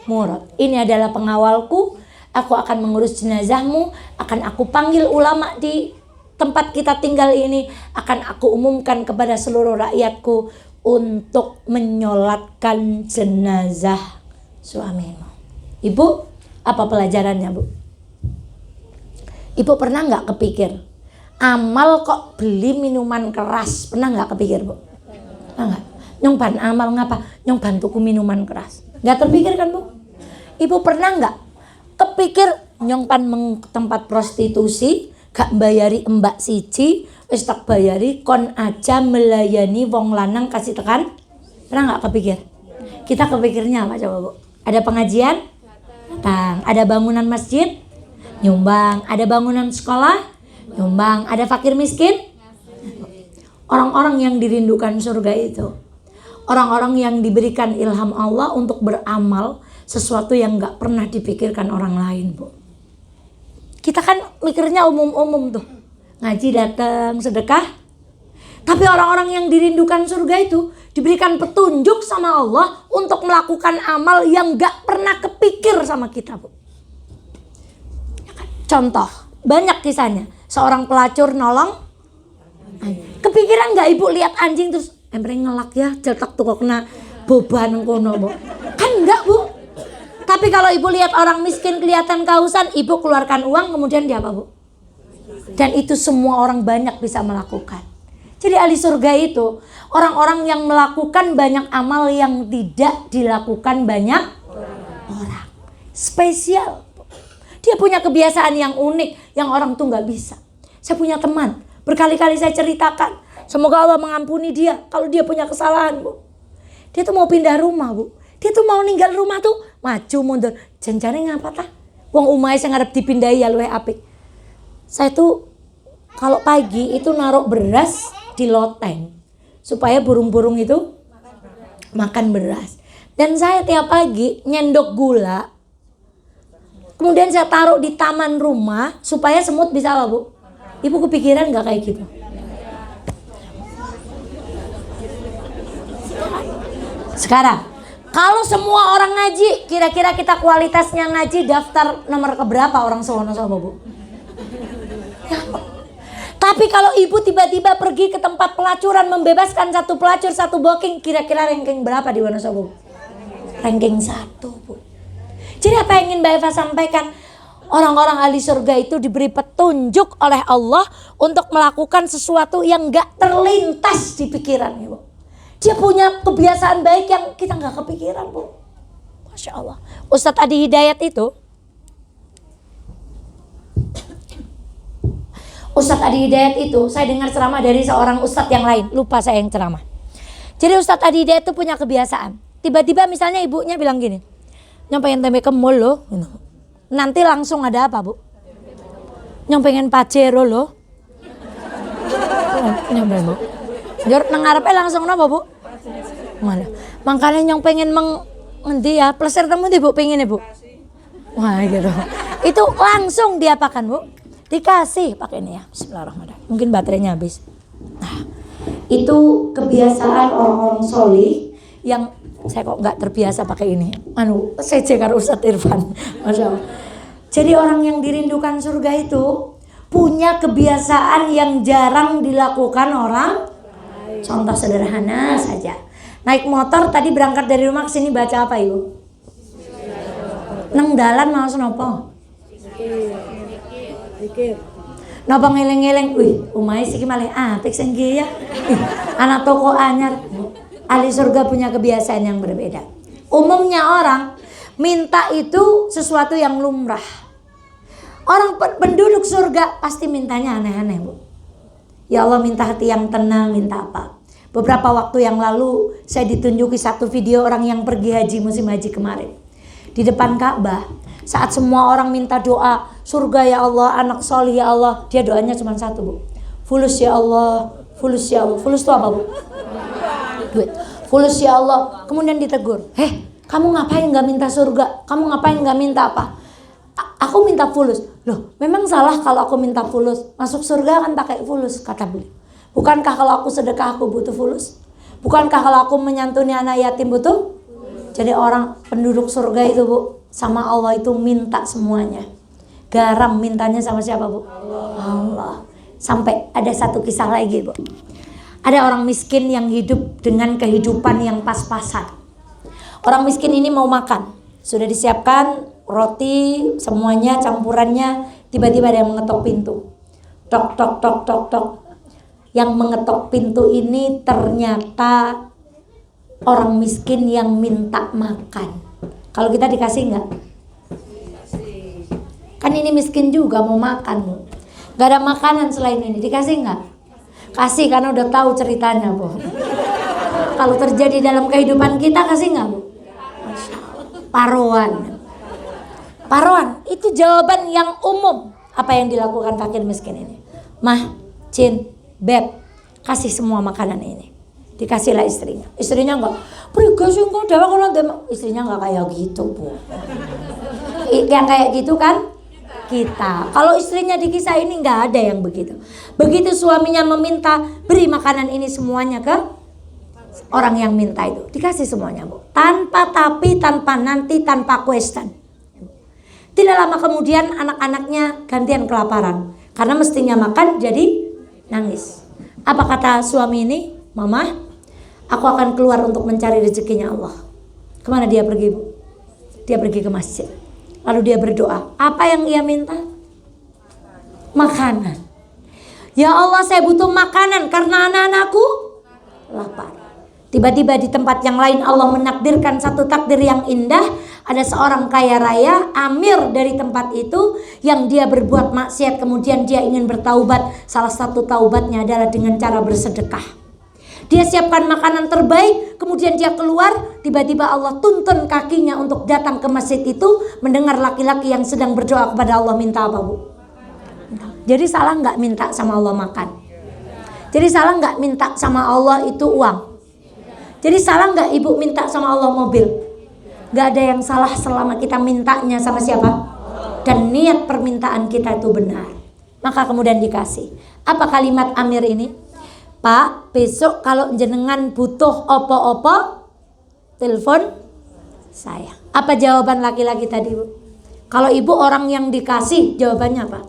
[SPEAKER 1] Murad. Ini adalah pengawalku. Aku akan mengurus jenazahmu. Akan aku panggil ulama di tempat kita tinggal ini. Akan aku umumkan kepada seluruh rakyatku untuk menyolatkan jenazah suamimu. Ibu, apa pelajarannya, Bu? Ibu pernah nggak kepikir amal kok beli minuman keras? Pernah nggak kepikir, Bu? Pernah nggak? Nyongban amal ngapa? Nyongban tuku minuman keras. Nggak terpikir kan, Bu? Ibu pernah nggak kepikir nyongban tempat prostitusi, gak bayari mbak siji, wis tak bayari kon aja melayani wong lanang kasih tekan? Pernah nggak kepikir? Kita kepikirnya apa coba, Bu? Ada pengajian? Datang. Ada bangunan masjid? Nyumbang. Ada bangunan sekolah? Nyumbang. Ada fakir miskin? Orang-orang yang dirindukan surga itu, orang-orang yang diberikan ilham Allah untuk beramal sesuatu yang gak pernah dipikirkan orang lain, Bu. Kita kan mikirnya umum-umum tuh, ngaji datang, sedekah. Tapi orang-orang yang dirindukan surga itu diberikan petunjuk sama Allah untuk melakukan amal yang gak pernah kepikir sama kita, Bu. Contoh, banyak kisahnya. Seorang pelacur nolong. Kepikiran gak Ibu lihat anjing terus emreng ngelak ya, cetak tuh kok kena beban kono, Bu. Kan enggak, Bu. Tapi kalau Ibu lihat orang miskin kelihatan kehausan, Ibu keluarkan uang, kemudian dia apa, Bu? Dan itu semua orang banyak bisa melakukan. Jadi ahli surga itu orang-orang yang melakukan banyak amal yang tidak dilakukan banyak orang. Spesial. Dia punya kebiasaan yang unik yang orang tuh nggak bisa. Saya punya teman, berkali-kali saya ceritakan. Semoga Allah mengampuni dia kalau dia punya kesalahan, Bu. Dia tuh mau pindah rumah, Bu. Dia tuh mau ninggal rumah tuh maju mundur. Janjane ngapa tah? Wong umahe sing arep dipindahi ya luwih apik. Saya tuh kalau pagi itu naruh beras di loteng supaya burung-burung itu makan beras. Dan saya tiap pagi nyendok gula. Kemudian saya taruh di taman rumah supaya semut bisa apa, Bu? Ibu kepikiran nggak kayak gitu? Sekarang, kalau semua orang ngaji, kira-kira kita kualitasnya ngaji daftar nomor keberapa orang sono sama, Bu? Ya. Tapi kalau ibu tiba-tiba pergi ke tempat pelacuran membebaskan satu pelacur, satu booking, kira-kira ranking berapa di Wonosobo? Ranking 1, Bu. Jadi apa yang ingin Mbak Eva sampaikan? Orang-orang ahli surga itu diberi petunjuk oleh Allah untuk melakukan sesuatu yang gak terlintas di pikiran, Bu. Dia punya kebiasaan baik yang kita gak kepikiran, Bu. Masya Allah. Ustadz Adi Hidayat itu, Ustadz Adi Hidayat itu, saya dengar ceramah dari seorang ustadz yang lain. Lupa saya yang ceramah. Jadi Ustadz Adi Hidayat itu punya kebiasaan. Tiba-tiba misalnya ibunya bilang gini, nyampein tempe ke mall loh. Nanti langsung ada apa, Bu? Nyampein pajero loh. Nyampein, Bu. Jor nang ngarepe langsung napa, Bu? Malah. Makanya yang pengen ngendi ya, pleser temu Bu pengen ya, Bu. Wah, gitu. Itu langsung diapakan, Bu? Dikasih pakai ini ya. Bismillahirrahmanirrahim. Mungkin baterainya habis. Nah, itu kebiasaan orang-orang solih yang saya kok nggak terbiasa pakai ini. Saya karo Ustadz Irfan. Masya Allah. Jadi orang yang dirindukan surga itu punya kebiasaan yang jarang dilakukan orang. Contoh sederhana saja. Naik motor tadi berangkat dari rumah ke sini baca apa, Ibu? Nang dalan mau nopo? Napa ngeleng-ngeleng, wih, umai sih malih apik sing ya. Anak toko anyar. Ahli surga punya kebiasaan yang berbeda. Umumnya orang minta itu sesuatu yang lumrah. Orang penduduk surga pasti mintanya aneh-aneh, Bu. Ya Allah, minta hati yang tenang, minta apa? Beberapa waktu yang lalu saya ditunjuki satu video orang yang pergi haji musim haji kemarin. Di depan Ka'bah, saat semua orang minta doa, surga ya Allah, anak solih ya Allah, dia doanya cuma satu, Bu. Fulus ya Allah, fulus ya Allah. Fulus itu apa, Bu? Duit. Fulus ya Allah. Kemudian ditegur, kamu ngapain gak minta surga? Kamu ngapain gak minta apa? Aku minta fulus. Loh, memang salah kalau aku minta fulus? Masuk surga kan pakai fulus, kata beliau. Bukankah kalau aku sedekah aku butuh fulus? Bukankah kalau aku menyantuni anak yatim butuh? Jadi orang penduduk surga itu Bu, sama Allah itu minta semuanya. Garam mintanya sama siapa Bu? Allah. Sampai ada satu kisah lagi Bu. Ada orang miskin yang hidup dengan kehidupan yang pas-pasan. Orang miskin ini mau makan, sudah disiapkan roti semuanya campurannya, tiba-tiba ada yang mengetok pintu. Tok tok tok tok tok. Yang mengetok pintu ini ternyata orang miskin yang minta makan. Kalau kita dikasih nggak? Kan ini miskin juga mau makan Bu. Gak ada makanan selain ini, dikasih nggak? Kasih karena udah tahu ceritanya Bu. Kalau terjadi dalam kehidupan kita kasih nggak Bu? Paruan. Paruan itu jawaban yang umum. Apa yang dilakukan fakir miskin ini? Mah, Cin, Beb, kasih semua makanan ini. Dikasihlah istrinya. Istrinya enggak, kasih enggak dewa kalau istrinya enggak kayak gitu Bu. Yang kayak gitu kan kita. Kalau istrinya di kisah ini enggak ada yang begitu. Begitu suaminya meminta, beri makanan ini semuanya ke orang yang minta itu. Dikasih semuanya Bu. Tanpa tapi, tanpa nanti, tanpa question. Tidak lama kemudian anak-anaknya gantian kelaparan. Karena mestinya makan jadi nangis. Apa kata suami ini? Mama, aku akan keluar untuk mencari rezekinya Allah. Kemana dia pergi Bu? Dia pergi ke masjid. Lalu dia berdoa. Apa yang ia minta? Makanan. Ya Allah, saya butuh makanan karena anak-anakku lapar. Tiba-tiba di tempat yang lain Allah menakdirkan satu takdir yang indah. Ada seorang kaya raya, amir dari tempat itu, yang dia berbuat maksiat kemudian dia ingin bertaubat. Salah satu taubatnya adalah dengan cara bersedekah. Dia siapkan makanan terbaik, kemudian dia keluar, tiba-tiba Allah tuntun kakinya untuk datang ke masjid itu, mendengar laki-laki yang sedang berdoa kepada Allah minta apa Bu? Jadi salah nggak minta sama Allah makan? Jadi salah nggak minta sama Allah itu uang? Jadi salah nggak ibu minta sama Allah mobil? Gak ada yang salah selama kita mintanya sama siapa? Dan niat permintaan kita itu benar. Maka kemudian dikasih. Apa kalimat Amir ini? Pak, besok kalau jenengan butuh opo-opo, telepon saya. Apa jawaban laki-laki tadi Bu? Kalau ibu orang yang dikasih, jawabannya apa?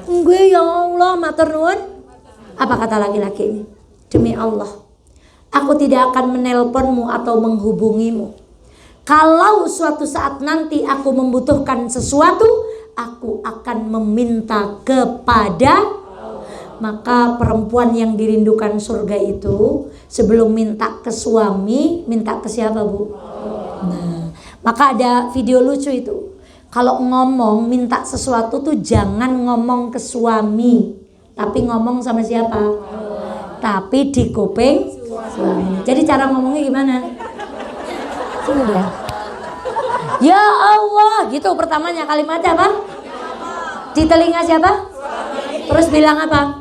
[SPEAKER 1] Gue ya Allah, matur nuwun. Apa kata laki-laki ini? Demi Allah, aku tidak akan menelponmu atau menghubungimu. Kalau suatu saat nanti aku membutuhkan sesuatu, aku akan meminta kepada. Maka perempuan yang dirindukan surga itu sebelum minta ke suami, minta ke siapa Bu? Nah, maka ada video lucu itu. Kalau ngomong minta sesuatu tuh jangan ngomong ke suami, tapi ngomong sama siapa? Tapi di kuping suami. Jadi cara ngomongnya gimana? Sini dia. Ya Allah, gitu pertamanya kalimatnya apa? Di telinga siapa? Terus bilang apa?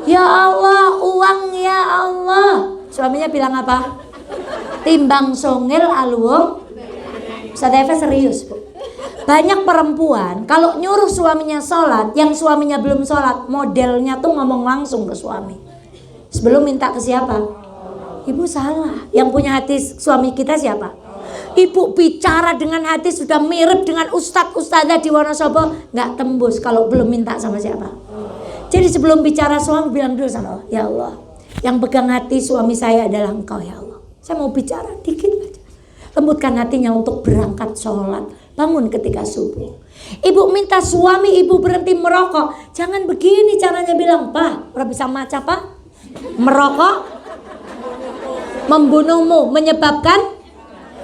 [SPEAKER 1] Ya Allah, uang ya Allah. Suaminya bilang apa? Timbang songel aluwong. Sadeve serius Bu. Banyak perempuan kalau nyuruh suaminya sholat, yang suaminya belum sholat, modelnya tuh ngomong langsung ke suami. Sebelum minta ke siapa? Ibu salah. Yang punya hati suami kita siapa? Ibu bicara dengan hati sudah mirip dengan ustadz-ustadzah di Wonosobo, nggak tembus kalau belum minta sama siapa. Jadi sebelum bicara suami bilang dulu sama Allah, ya Allah, yang pegang hati suami saya adalah Engkau ya Allah. Saya mau bicara dikit aja. Lembutkan hatinya untuk berangkat sholat, bangun ketika subuh. Ibu minta suami ibu berhenti merokok, jangan begini caranya bilang, Pak, orang bisa maca Pak, merokok membunuhmu, menyebabkan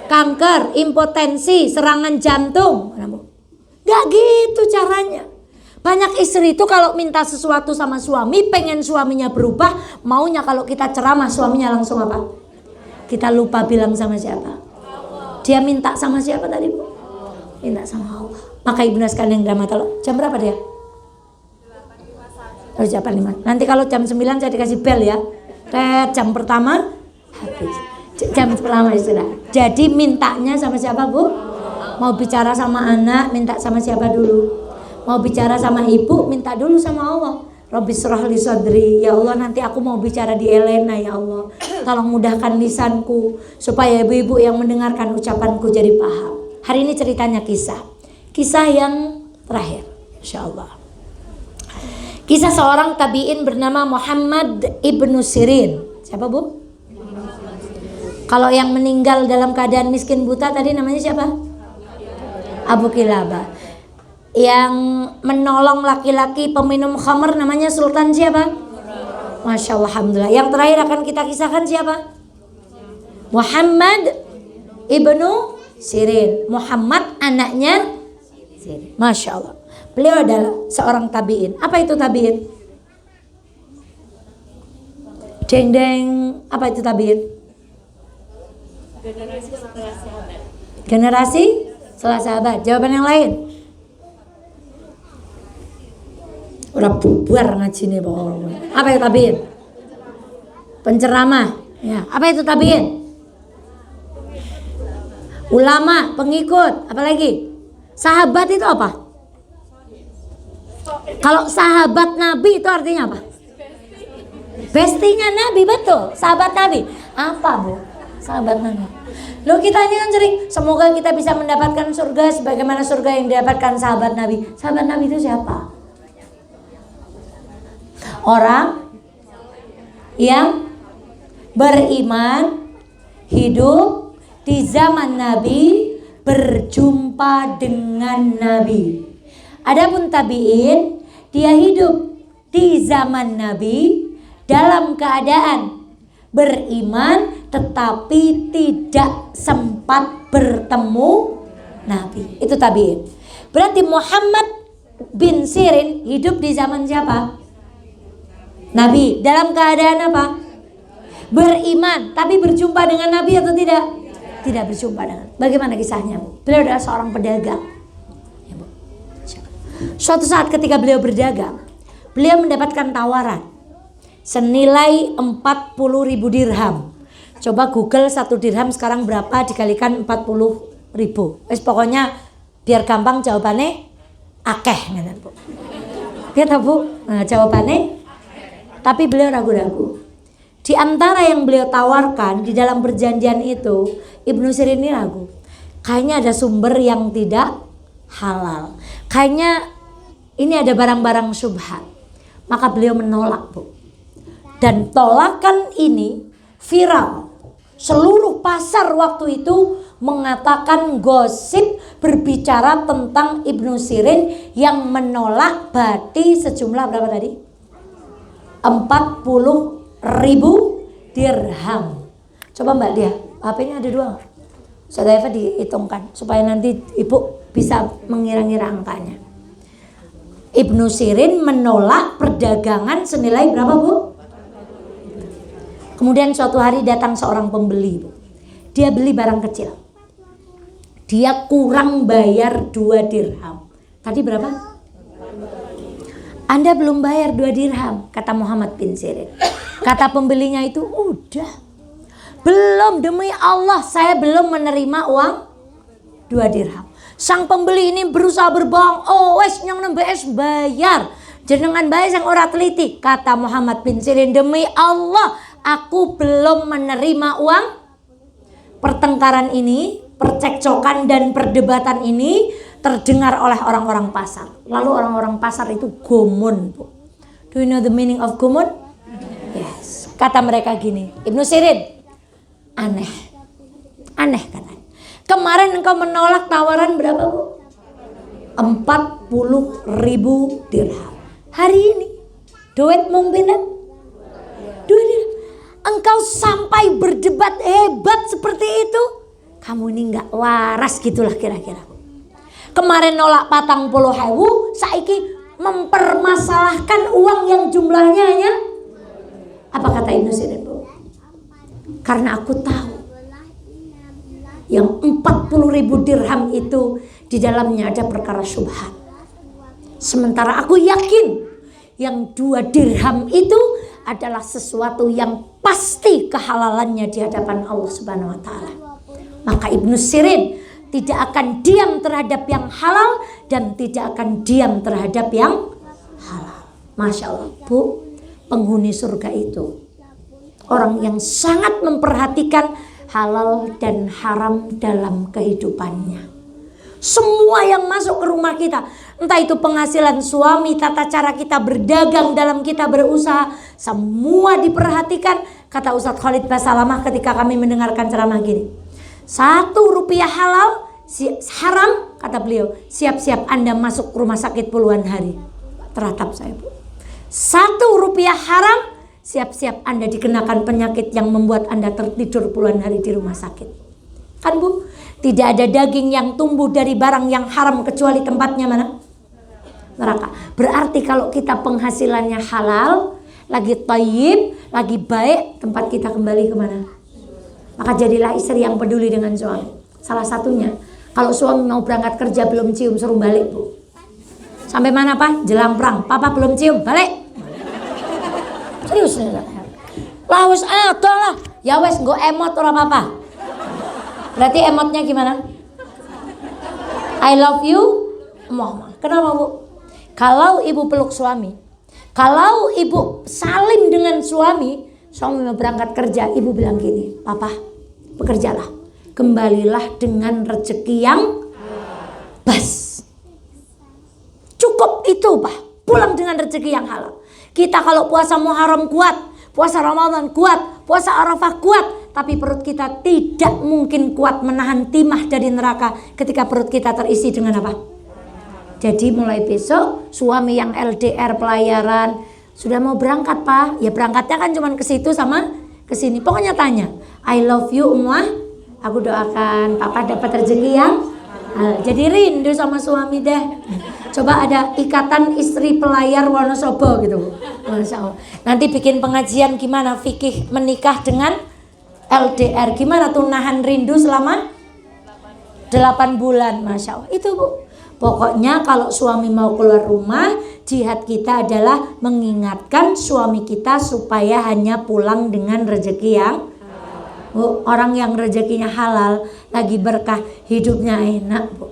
[SPEAKER 1] kanker, impotensi, serangan jantung. Gak gitu caranya. Banyak istri itu kalau minta sesuatu sama suami, pengen suaminya berubah, maunya kalau kita ceramah suaminya langsung apa? Kita lupa bilang sama siapa? Dia minta sama siapa tadi Bu? Minta sama Allah. Maka ibu sekalian yang drama jam berapa dia? Oh, jam 5. Nanti kalau jam 9 saya dikasih bel ya. Jam pertama habis. Jam pertama sudah. Jadi mintanya sama siapa Bu? Mau bicara sama anak, minta sama siapa dulu? Mau bicara sama ibu, minta dulu sama Allah. Rabbi shrah li sadri, ya Allah nanti aku mau bicara di Elena ya Allah. Tolong mudahkan lisanku supaya ibu-ibu yang mendengarkan ucapanku jadi paham. Hari ini ceritanya kisah yang terakhir, insya Allah. Kisah seorang tabi'in bernama Muhammad ibnu Sirin. Siapa bu? Kalau yang meninggal dalam keadaan miskin buta tadi namanya siapa? Abu Kilabah. Yang menolong laki-laki peminum khamr namanya Sultan siapa? Masya Allah, alhamdulillah. Yang terakhir akan kita kisahkan siapa? Muhammad ibnu Sirin. Muhammad anaknya Sirin. Masya Allah. Beliau adalah seorang tabi'in. Apa itu tabi'in? Deng deng. Apa itu tabi'in?
[SPEAKER 2] Generasi setelah sahabat.
[SPEAKER 1] Generasi setelah sahabat. Jawaban yang lain. Udah bubar ngaji nih pokoknya. Apa itu tabi'in? Penceramah. Ya. Apa itu tabi'in? Ulama, pengikut. Apa lagi? Sahabat itu apa? Kalau sahabat Nabi itu artinya apa? Bestinya Nabi, betul. Sahabat Nabi. Apa bu? Sahabat Nabi. Loh kita ini kan sering, semoga kita bisa mendapatkan surga sebagaimana surga yang didapatkan sahabat Nabi. Sahabat Nabi itu siapa? Orang yang beriman, hidup di zaman Nabi, berjumpa dengan Nabi. Adapun tabi'in, dia hidup di zaman Nabi dalam keadaan beriman tetapi tidak sempat bertemu Nabi. Itu tabi'in. Berarti Muhammad bin Sirin hidup di zaman siapa? Nabi. Dalam keadaan apa? Beriman tapi berjumpa dengan Nabi atau tidak? Tidak berjumpa dengan. Bagaimana kisahnya? Beliau adalah seorang pedagang. Suatu saat ketika beliau berdagang, beliau mendapatkan tawaran senilai 40.000 dirham. Coba Google 1 dirham sekarang berapa dikalikan 40.000. Pokoknya biar gampang jawabannya akeh ngene Bu. Kita Bu, nah, jawabannya. Tapi beliau ragu-ragu. Di antara yang beliau tawarkan di dalam perjanjian itu, Ibnu Sirin ini ragu. Kayaknya ada sumber yang tidak halal. Kayaknya ini ada barang-barang syubhat. Maka beliau menolak Bu. Dan tolakan ini viral. Seluruh pasar waktu itu mengatakan gosip berbicara tentang Ibnu Sirin yang menolak bati sejumlah berapa tadi? 40.000 dirham. Coba Mbak Dia, HP-nya ada 2. Saudara Eva dihitungkan supaya nanti Ibu bisa mengira-ngira angkanya. Ibnu Sirin menolak perdagangan senilai berapa Bu? Kemudian suatu hari datang seorang pembeli Bu. Dia beli barang kecil. Dia kurang bayar 2 dirham. Tadi berapa? Anda belum bayar 2 dirham, kata Muhammad bin Sirin. Kata pembelinya itu, udah. Belum, demi Allah saya belum menerima uang 2 dirham. Sang pembeli ini berusaha berbohong. Oh wes nyong nembes bayar. Jenengan bayar yang ora teliti. Kata Muhammad bin Sirin, demi Allah aku belum menerima uang. Pertengkaran ini, percekcokan dan perdebatan ini terdengar oleh orang-orang pasar. Lalu orang-orang pasar itu gomun Bu. Do you know the meaning of gomun? Yes. Kata mereka gini, Ibnu Sirin, aneh katanya. Kemarin engkau menolak tawaran berapa Bu? 40.000 dirham. Hari ini duit mungkinan 2 dirham. Engkau sampai berdebat hebat seperti itu. Kamu ini nggak waras gitulah kira-kira. Kemarin nolak 40.000, saiki mempermasalahkan uang yang jumlahnya hanya. Apa kata Ibnu Sirin Bu? Karena aku tahu yang 40.000 dirham itu di dalamnya ada perkara syubhat. Sementara aku yakin yang 2 dirham itu adalah sesuatu yang pasti kehalalannya di hadapan Allah Subhanahu wa taala. Maka Ibnu Sirin tidak akan diam terhadap yang halal dan tidak akan diam terhadap yang halal. Masya Allah Bu, penghuni surga itu orang yang sangat memperhatikan halal dan haram dalam kehidupannya. Semua yang masuk ke rumah kita, entah itu penghasilan suami, tata cara kita berdagang, dalam kita berusaha, semua diperhatikan. Kata Ustadz Khalid Basalamah ketika kami mendengarkan ceramah gini, 1 rupiah halal, haram, kata beliau, siap-siap Anda masuk rumah sakit puluhan hari. Teratap saya, Bu. 1 rupiah haram, siap-siap Anda dikenakan penyakit yang membuat Anda tertidur puluhan hari di rumah sakit. Kan, Bu? Tidak ada daging yang tumbuh dari barang yang haram kecuali tempatnya mana? Neraka. Berarti kalau kita penghasilannya halal, lagi thayyib, lagi baik, tempat kita kembali kemana? Maka jadilah istri yang peduli dengan suami. Salah satunya, kalau suami mau berangkat kerja belum cium, suruh balik, Bu. Sampai mana, Pak? Jelang perang. Papa belum cium, balik. Serius nih. Lah wes ada lah. Ya wes nggo emot ora apa-apa. Berarti emotnya gimana? I love you, Mama. Kenapa, Bu? Kalau ibu peluk suami, kalau ibu salim dengan suami mau berangkat kerja, ibu bilang gini, Papa, bekerjalah, kembalilah dengan rezeki yang bas. Cukup itu, Pak. Pulang dengan rezeki yang halal. Kita kalau puasa Muharram kuat, puasa Ramadan kuat, puasa Arafah kuat, tapi perut kita tidak mungkin kuat menahan timah dari neraka ketika perut kita terisi dengan apa? Jadi mulai besok suami yang LDR pelayaran sudah mau berangkat, Pak. Ya berangkatnya kan cuma ke situ sama ke sini. Pokoknya tanya, I love you, Ummah. Aku doakan Papa dapat rezeki yang jadi rindu sama suami deh. Coba ada ikatan istri pelayar Wonosobo gitu, Masya Allah. Nanti bikin pengajian gimana fikih menikah dengan LDR, gimana tuh nahan rindu selama 8 bulan, Masya Allah. Itu, Bu. Pokoknya kalau suami mau keluar rumah, jihad kita adalah mengingatkan suami kita supaya hanya pulang dengan rezeki yang orang yang rezekinya halal, lagi berkah, hidupnya enak, Bu.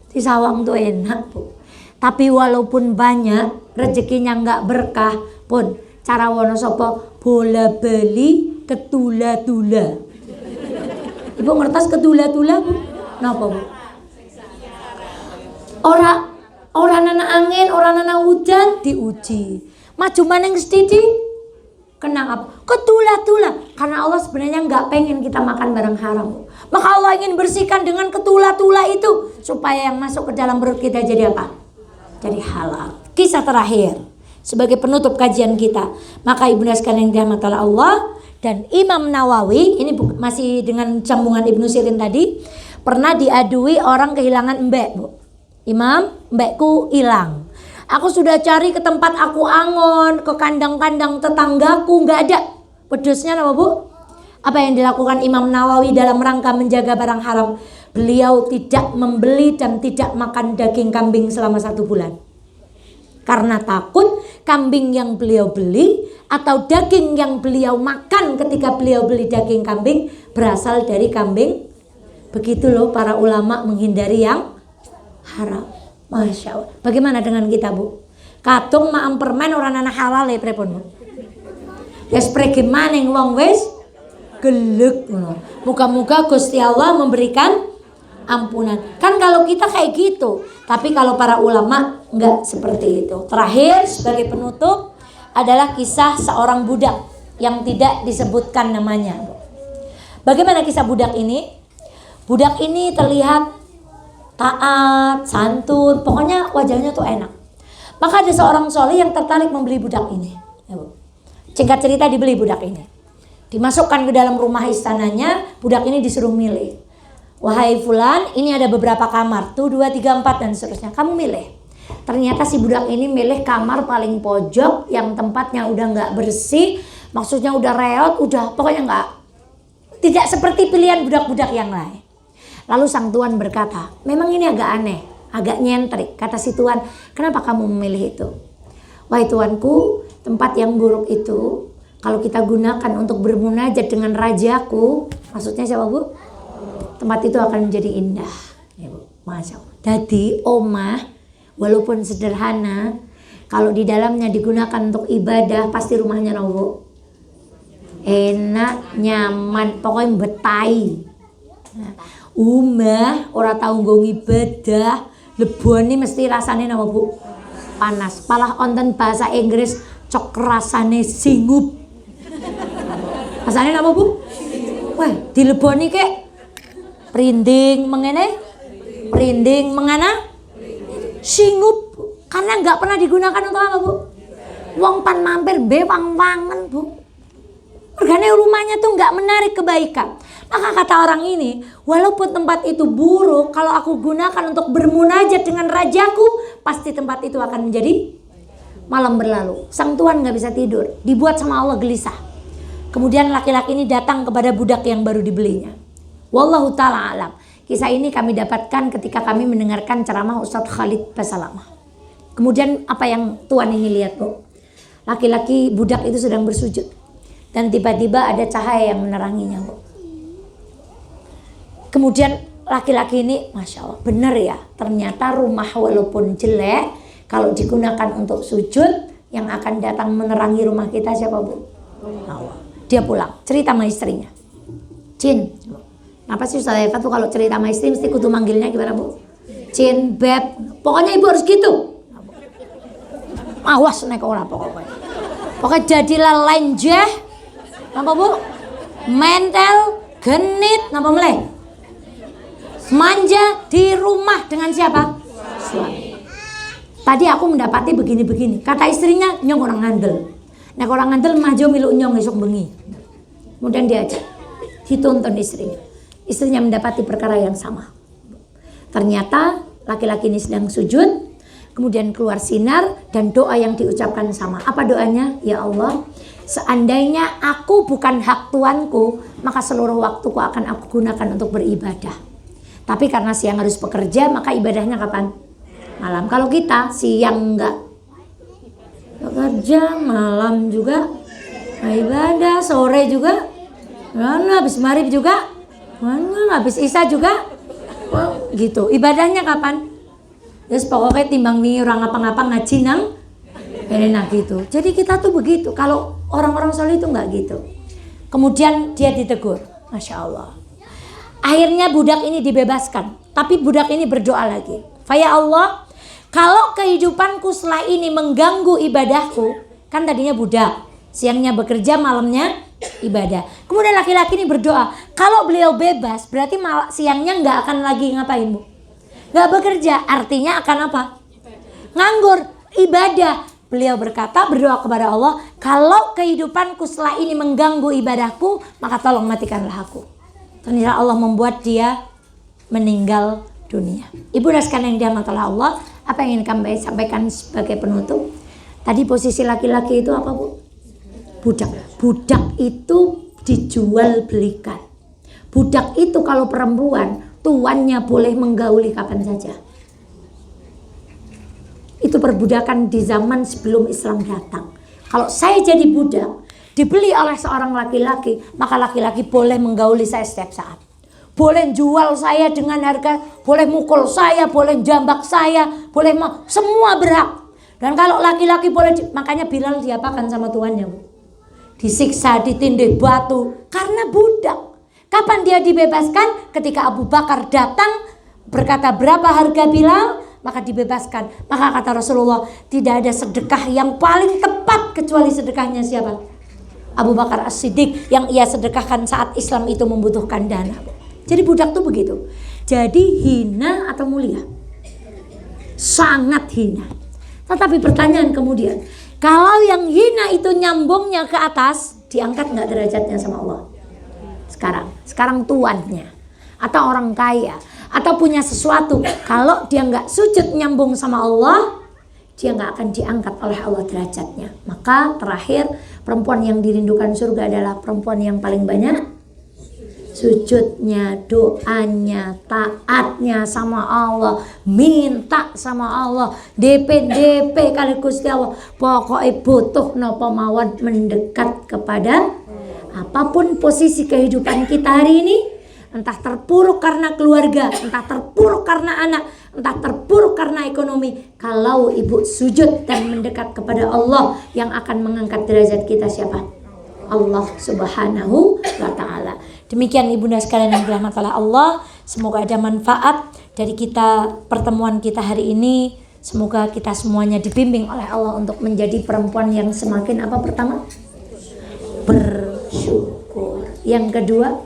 [SPEAKER 1] Di sawang tuh enak, Bu. Tapi walaupun banyak rezekinya nggak berkah pun, cara Wonosobo bola beli ketula-tula. Ibu ngertos ketula-tula, Bu? Napa, Bu? Orang nana angin, orang nana hujan diuji. Maju maning sedidik kena apa? Ketula-tula. Karena Allah sebenarnya nggak pengen kita makan barang haram, Bu. Maka Allah ingin bersihkan dengan ketula-tula itu supaya yang masuk ke dalam perut kita jadi apa? Jadi halal. Kisah terakhir sebagai penutup kajian kita. Maka ibunda sekalian yang dirahmati Allah, dan Imam Nawawi, ini masih dengan sambungan Ibnu Sirin tadi, pernah diadui orang kehilangan mbek, Bu. Imam, mbekku hilang. Aku sudah cari ke tempat aku angon, ke kandang-kandang tetanggaku, nggak ada. Pedesnya apa, Bu? Apa yang dilakukan Imam Nawawi dalam rangka menjaga barang haram? Beliau tidak membeli dan tidak makan daging kambing selama 1 bulan. Karena takut kambing yang beliau beli atau daging yang beliau makan ketika beliau beli daging kambing berasal dari kambing. Begitu loh para ulama menghindari yang haram. Masya Allah. Bagaimana dengan kita, Bu? Kadung maem permen orang anak halal ya prepon, Bu. Ya sprege maning wong wis gelek. Muga-muga Gusti Allah memberikan ampunan. Kan kalau kita kayak gitu, tapi kalau para ulama enggak seperti itu. Terakhir sebagai penutup adalah kisah seorang budak yang tidak disebutkan namanya. Bagaimana kisah budak ini? Budak ini terlihat taat, santun, pokoknya wajahnya tuh enak. Maka ada seorang soleh yang tertarik membeli budak ini. Singkat cerita dibeli budak ini. Dimasukkan ke dalam rumah istananya, budak ini disuruh milih. Wahai fulan, ini ada beberapa kamar, tuh 2, 3, 4 dan seterusnya. Kamu milih. Ternyata si budak ini milih kamar paling pojok yang tempatnya udah nggak bersih, maksudnya udah reot, udah pokoknya nggak, tidak seperti pilihan budak-budak yang lain. Lalu sang tuan berkata, memang ini agak aneh, agak nyentrik. Kata si tuan, kenapa kamu memilih itu? Wahai tuanku, tempat yang buruk itu kalau kita gunakan untuk bermunajat dengan rajaku, maksudnya siapa, Bu? Tempat itu akan menjadi indah, ya, Bu. Masya Allah. Jadi omah walaupun sederhana, kalau di dalamnya digunakan untuk ibadah, pasti rumahnya nopo enak, nyaman, pokoknya betai. Umah ora tau nggo ibadah, lebone mesti rasane napa Bu? Panas. Palah wonten bahasa Inggris cok rasane singup. Rasane napa Bu? Wah, dileboni kek rinding mengene, rinding mengana, singup. Karena nggak pernah digunakan untuk apa Bu? Wong pan mampir bewang-wangen Bu. Regane rumahnya tuh nggak menarik kebaikan. Maka kata orang ini, walaupun tempat itu buruk, kalau aku gunakan untuk bermunajat dengan rajaku, pasti tempat itu akan menjadi malam berlalu. Sang tuan nggak bisa tidur, dibuat sama Allah gelisah. Kemudian laki-laki ini datang kepada budak yang baru dibelinya. Wallahu ta'ala alam. Kisah ini kami dapatkan ketika kami mendengarkan ceramah Ustadz Khalid Basalamah. Kemudian apa yang tuan ini lihat Bu? Laki-laki budak itu sedang bersujud. Dan tiba-tiba ada cahaya yang meneranginya Bu. Kemudian laki-laki ini, Masya Allah, benar ya. Ternyata rumah walaupun jelek, kalau digunakan untuk sujud, yang akan datang menerangi rumah kita siapa Bu? Allah. Dia pulang, cerita sama istrinya. Cin, kenapa sih Ustaz Eva tuh kalau cerita sama istri mesti kudu manggilnya gimana Bu? Cin, Beb, pokoknya ibu harus gitu. Awas nek ora pokoknya. Pokoknya jadilah lenjeh, napa Bu? Mental, genit, napa meleh? Manja di rumah dengan siapa? Suami. Tadi aku mendapati begini-begini. Kata istrinya, nyong orang ngandel. Nek orang ngandel maju milu nyong esok bengi. Kemudian diajak, ditonton istrinya. Istrinya mendapati perkara yang sama. Ternyata laki-laki ini sedang sujud. Kemudian keluar sinar dan doa yang diucapkan sama. Apa doanya? Ya Allah, seandainya aku bukan hak tuanku, maka seluruh waktuku akan aku gunakan untuk beribadah. Tapi karena siang harus bekerja, maka ibadahnya kapan? Malam. Kalau kita siang enggak bekerja, malam juga ibadah, sore juga, habis maghrib juga, habis isya juga, gitu. Ibadahnya kapan? Terus pokoknya timbang nih orang ngapa-ngapa ngaji nang enak gitu. Jadi kita tuh begitu. Kalau orang-orang soleh itu nggak gitu. Kemudian dia ditegur, Masya Allah. Akhirnya budak ini dibebaskan. Tapi budak ini berdoa lagi. Faya Allah, kalau kehidupanku setelah ini mengganggu ibadahku, kan tadinya budak, siangnya bekerja, malamnya ibadah. Kemudian laki-laki ini berdoa, kalau beliau bebas, berarti siangnya nggak akan lagi ngapain Bu? Gak bekerja, artinya akan apa? Nganggur, ibadah. Beliau berkata, berdoa kepada Allah, kalau kehidupanku setelah ini mengganggu ibadahku, maka tolong matikanlah aku. Ternyata Allah membuat dia meninggal dunia. Ibu dan sekalian yang dirahmati Allah, apa yang ingin kami sampaikan sebagai penutup? Tadi posisi laki-laki itu apa Bu? Budak. Budak itu dijual belikan. Budak itu kalau perempuan, tuannya boleh menggauli kapan saja. Itu perbudakan di zaman sebelum Islam datang. Kalau saya jadi budak, dibeli oleh seorang laki-laki, maka laki-laki boleh menggauli saya setiap saat. Boleh jual saya dengan harga, boleh mukul saya, boleh jambak saya, boleh semua berhak. Dan kalau laki-laki boleh, makanya Bilal diapakan sama tuannya Bu? Disiksa, ditindih batu, karena budak. Kapan dia dibebaskan? Ketika Abu Bakar datang berkata berapa harga Bilal, maka dibebaskan. Maka kata Rasulullah, tidak ada sedekah yang paling tepat kecuali sedekahnya siapa? Abu Bakar As-Siddiq, yang ia sedekahkan saat Islam itu membutuhkan dana. Jadi budak tuh begitu. Jadi hina atau mulia? Sangat hina. Tetapi pertanyaan kemudian, kalau yang hina itu nyambungnya ke atas, diangkat nggak derajatnya sama Allah? Sekarang tuannya atau orang kaya atau punya sesuatu, kalau dia nggak sujud nyambung sama Allah, dia nggak akan diangkat oleh Allah derajatnya. Maka terakhir, perempuan yang dirindukan surga adalah perempuan yang paling banyak sujudnya, doanya, taatnya sama Allah, minta sama Allah, DP kali Gusti Allah, pokoknya butuh napa mawon mendekat kepada apapun posisi kehidupan kita hari ini, entah terpuruk karena keluarga, entah terpuruk karena anak, entah terpuruk karena ekonomi. Kalau ibu sujud dan mendekat kepada Allah, yang akan mengangkat derajat kita siapa? Allah Subhanahu wa taala. Demikian ibunda sekalian yang dirahmati oleh Allah, semoga ada manfaat dari kita pertemuan kita hari ini. Semoga kita semuanya dibimbing oleh Allah untuk menjadi perempuan yang semakin apa pertama? Bersyukur. Yang kedua,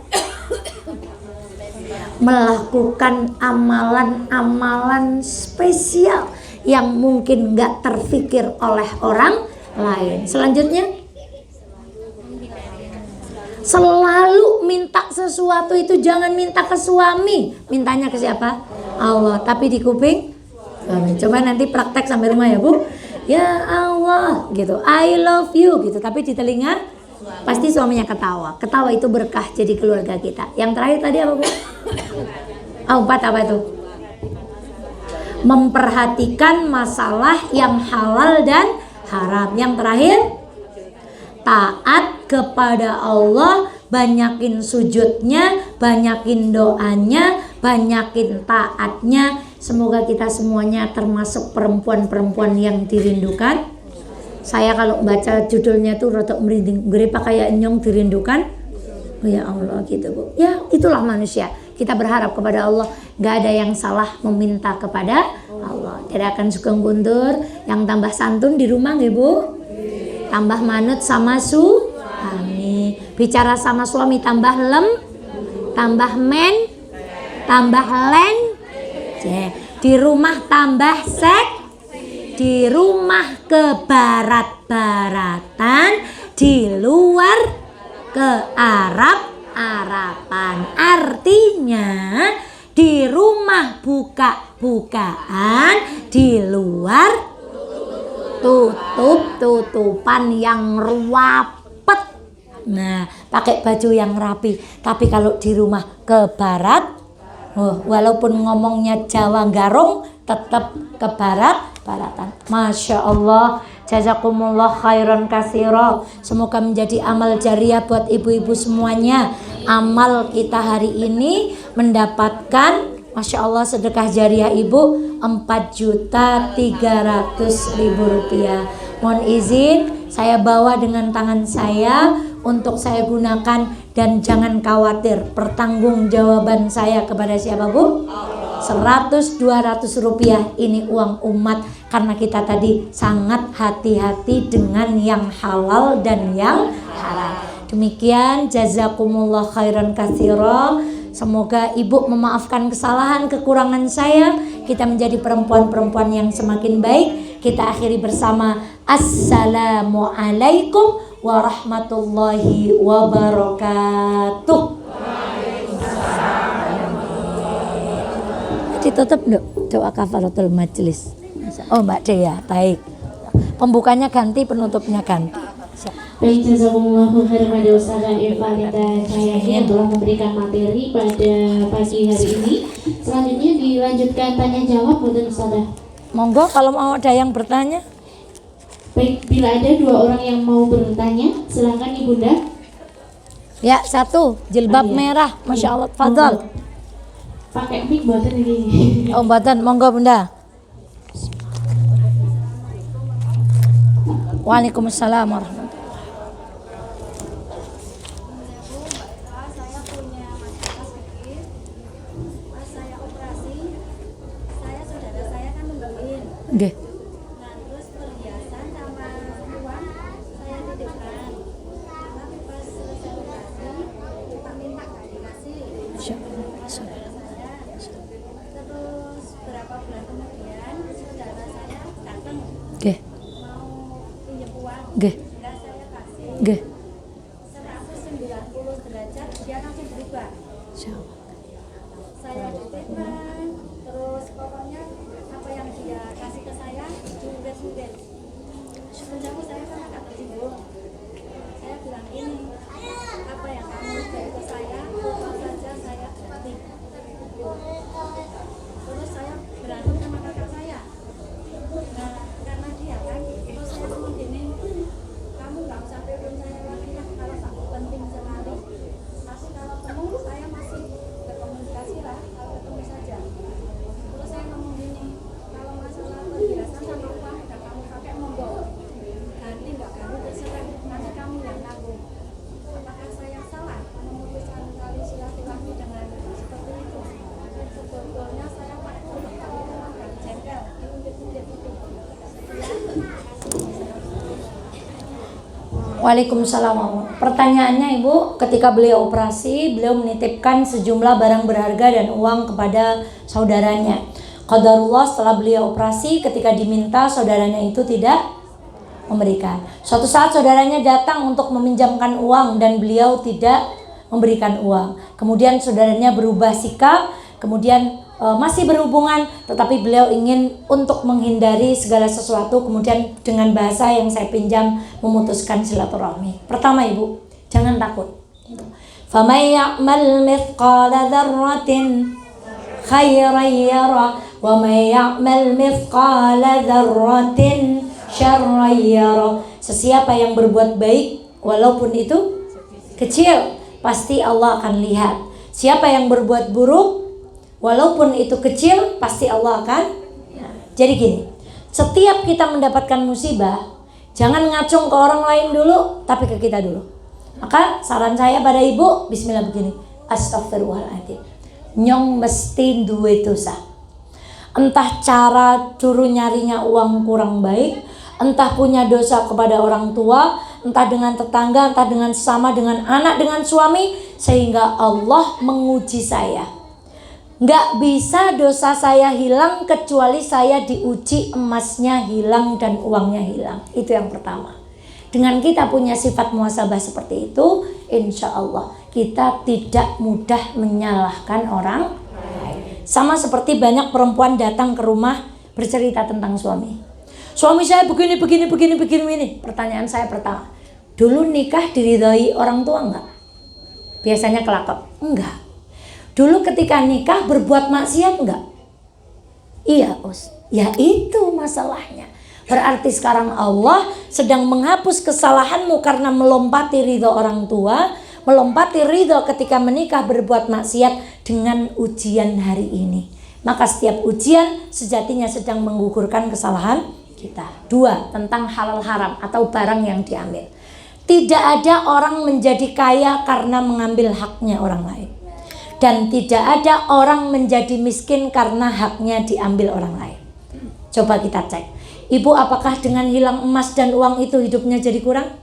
[SPEAKER 1] melakukan amalan-amalan spesial yang mungkin gak terfikir oleh orang lain. Selanjutnya, selalu minta sesuatu itu jangan minta ke suami. Mintanya ke siapa? Allah. Tapi di kuping suami. Coba nanti praktek sampai rumah ya Bu. Ya Allah gitu, I love you gitu. Tapi di telinga pasti suaminya ketawa. Ketawa itu berkah jadi keluarga kita. Yang terakhir tadi apa Bu? Empat apa itu? Memperhatikan masalah yang halal dan haram. Yang terakhir, taat kepada Allah, banyakin sujudnya, banyakin doanya, banyakin taatnya. Semoga kita semuanya termasuk perempuan-perempuan yang dirindukan. Saya kalau baca judulnya tuh rotok merinding, grepa kayak nyong dirindukan. Oh ya Allah gitu Bu. Ya itulah manusia. Kita berharap kepada Allah, gak ada yang salah meminta kepada Allah. Tidak akan sugeng kuntur, yang tambah santun di rumah nggih Bu. Tambah manut sama suami, bicara sama suami tambah tambah men, tambah len, di rumah tambah sek, di rumah ke barat-baratan, di luar ke Arab-Araban. Artinya di rumah buka-bukaan, di luar tutup-tutupan yang rapet. Nah, pakai baju yang rapi. Tapi kalau di rumah ke barat, walaupun ngomongnya Jawa Garung, tetap ke barat-baratan. Masya Allah, jazakumullah khairan katsira. Semoga menjadi amal jariah buat ibu-ibu semuanya. Amal kita hari ini mendapatkan, Masya Allah, sedekah jariah ibu 4.300.000 rupiah. Mohon izin saya bawa dengan tangan saya untuk saya gunakan, dan jangan khawatir, pertanggungjawaban saya kepada siapa Bu? 100-200 rupiah ini uang umat, karena kita tadi sangat hati-hati dengan yang halal dan yang haram. Demikian, jazakumullah khairan katsira. Semoga ibu memaafkan kesalahan kekurangan saya. Kita menjadi perempuan-perempuan yang semakin baik. Kita akhiri bersama Assalamualaikum warahmatullahi wabarakatuh. Ditutup doa kafaratul majelis. Oh Mbak Dea, baik. Pembukanya ganti, penutupnya ganti.
[SPEAKER 2] Baik, jazakumullahu khairan pada Ustazah Evalita Cahyani yang telah memberikan materi pada pagi hari ini. Selanjutnya dilanjutkan tanya jawab buat Ustazah.
[SPEAKER 1] Monggo kalau mau ada yang bertanya.
[SPEAKER 2] Baik, bila ada dua orang yang mau bertanya, silakan Ibunda.
[SPEAKER 1] Ya, satu, jilbab merah, Masya Allah, fadal.
[SPEAKER 2] Pakai mic buatan ini.
[SPEAKER 1] Oh, buatan, monggo Bunda. Waalaikumsalam warahmatullahi. Nggih.
[SPEAKER 3] Nah, terus perhiasan sama uang saya titipkan. Tapi pas selesai operasi, kita minta nggak dikasih. Saudara saya. Terus berapa bulan kemudian saudara saya datang.
[SPEAKER 1] Nggih.
[SPEAKER 3] Mau pinjam uang.
[SPEAKER 1] Nggih.
[SPEAKER 3] Nggak saya kasih.
[SPEAKER 1] Nggih.
[SPEAKER 3] 190 derajat dia langsung berubah. Saya titipkan. Terus pokoknya apa yang dia kasih ke saya sudah. Sebenarnya saya kan agak tersinggung. Saya bilang ini, apa yang kamu beri ke saya, apa saja saya ganti. Terus saya berantem sama kakak saya. Nah, karena dia kan, terus saya ngomong gini, kamu nggak usah telepon saya lagi ya, kalau tak penting sekali. Tapi kalau ketemu saya masih berkomunikasi lah, kalau ketemu saja. Terus saya ngomong gini, kalau masalah perhiasan sama uang udah kamu pakai monggo, ganti nggak ganti terserah, nanti kamu yang nanggung.
[SPEAKER 1] Waalaikumsalam. Pertanyaannya Ibu, ketika beliau operasi, beliau menitipkan sejumlah barang berharga dan uang kepada saudaranya. Qadarullah setelah beliau operasi, ketika diminta saudaranya itu tidak memberikan. Suatu saat saudaranya datang untuk meminjamkan uang dan beliau tidak memberikan uang. Kemudian saudaranya berubah sikap, kemudian masih berhubungan, tetapi beliau ingin untuk menghindari segala sesuatu, kemudian dengan bahasa yang saya pinjam memutuskan silaturahmi. Pertama Ibu, jangan takut. Faman ya'mal mithqala dzarratin khairan yara wa may ya'mal mithqala dzarratin syarran yara. Sesiapa yang berbuat baik walaupun itu kecil, pasti Allah akan lihat. Siapa yang berbuat buruk walaupun itu kecil, pasti Allah akan. Jadi gini, setiap kita mendapatkan musibah, jangan ngacung ke orang lain dulu, tapi ke kita dulu. Maka saran saya pada Ibu, bismillah begini, astagfirullahaladzim, nyong mesti duwe dosa. Entah cara curu nyarinya uang kurang baik, entah punya dosa kepada orang tua, entah dengan tetangga, entah dengan sesama, dengan anak, dengan suami, sehingga Allah menguji saya. Nggak bisa dosa saya hilang kecuali saya diuji, emasnya hilang dan uangnya hilang. Itu yang pertama. Dengan kita punya sifat muhasabah seperti itu, insya Allah kita tidak mudah menyalahkan orang lain. Sama seperti banyak perempuan datang ke rumah bercerita tentang suami. Suami saya begini. Pertanyaan saya pertama, dulu nikah diridhoi orang tua enggak? Biasanya kelakep, enggak. Dulu ketika nikah berbuat maksiat enggak? Iya, Us. Ya itu masalahnya. Berarti sekarang Allah sedang menghapus kesalahanmu karena melompati ridho orang tua, melompati ridho ketika menikah berbuat maksiat dengan ujian hari ini. Maka setiap ujian sejatinya sedang menggugurkan kesalahan kita. 2, tentang halal haram atau barang yang diambil. Tidak ada orang menjadi kaya karena mengambil haknya orang lain. Dan tidak ada orang menjadi miskin karena haknya diambil orang lain. Coba kita cek. Ibu, apakah dengan hilang emas dan uang itu hidupnya jadi kurang?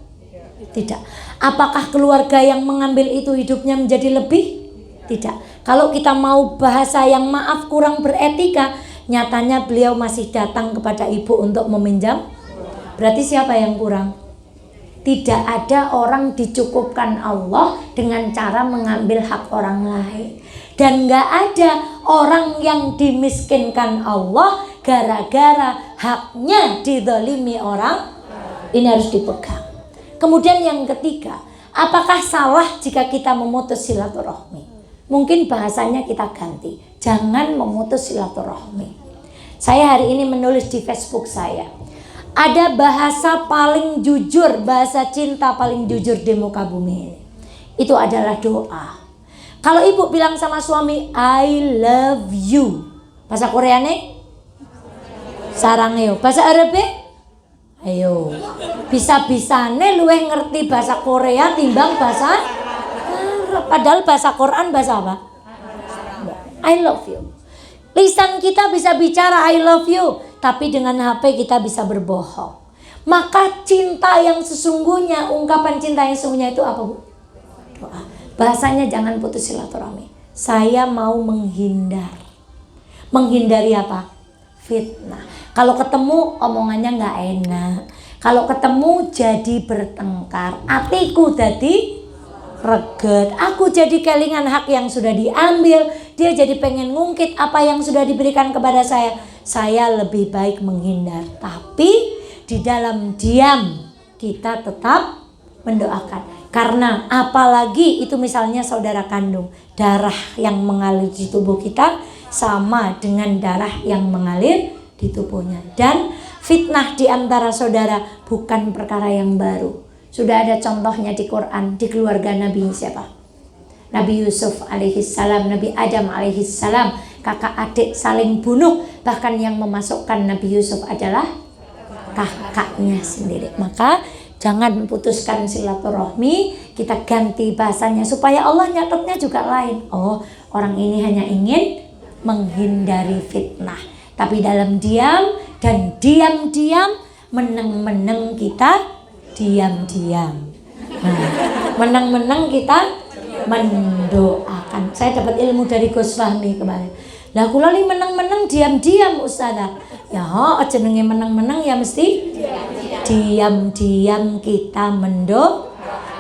[SPEAKER 1] Tidak. Apakah keluarga yang mengambil itu hidupnya menjadi lebih? Tidak. Kalau kita mau bahasa yang maaf kurang beretika, nyatanya beliau masih datang kepada ibu untuk meminjam. Berarti siapa yang kurang? Tidak ada orang dicukupkan Allah dengan cara mengambil hak orang lain. Dan gak ada orang yang dimiskinkan Allah gara-gara haknya dizalimi orang. Ini harus dipegang. Kemudian yang ketiga, apakah salah jika kita memutus silaturahmi? Mungkin bahasanya kita ganti, jangan memutus silaturahmi. Saya hari ini menulis di Facebook saya, ada bahasa paling jujur, bahasa cinta paling jujur di muka bumi ini. Itu adalah doa. Kalau ibu bilang sama suami, I love you, bahasa Koreane sarangeo, bahasa Arabe ayo. Bisa-bisane luweh ngerti bahasa Korea timbang bahasa Arab. Padahal bahasa Quran bahasa apa? I love you. Lisan kita bisa bicara I love you, tapi dengan HP kita bisa berbohong. Maka cinta yang sesungguhnya, ungkapan cinta yang sesungguhnya itu apa, Bu? Doa. Bahasanya jangan putus silaturahmi. Saya mau menghindar. Menghindari apa? Fitnah. Kalau ketemu omongannya nggak enak. Kalau ketemu jadi bertengkar. Atiku jadi reget. Aku jadi kelingan hak yang sudah diambil. Dia jadi pengen ngungkit apa yang sudah diberikan kepada saya. Saya lebih baik menghindar. Tapi di dalam diam kita tetap mendoakan. Karena apalagi itu misalnya saudara kandung. Darah yang mengalir di tubuh kita sama dengan darah yang mengalir di tubuhnya. Dan fitnah di antara saudara bukan perkara yang baru. Sudah ada contohnya di Quran, di keluarga Nabi siapa? Nabi Yusuf alaihissalam, Nabi Adam alaihissalam, kakak adik saling bunuh. Bahkan yang memasukkan Nabi Yusuf adalah kakaknya sendiri. Maka jangan putuskan silaturahmi, kita ganti bahasanya supaya Allah nyatetnya juga lain. Oh, orang ini hanya ingin menghindari fitnah. Tapi dalam diam dan diam-diam, meneng-meneng kita diam-diam. menang-menang kita mendoakan. Saya dapat ilmu dari Gus Fahmi kemarin. Lah kula li menang-menang diam-diam Ustazah. Ya, jenenge menang-menang ya mesti diam-diam kita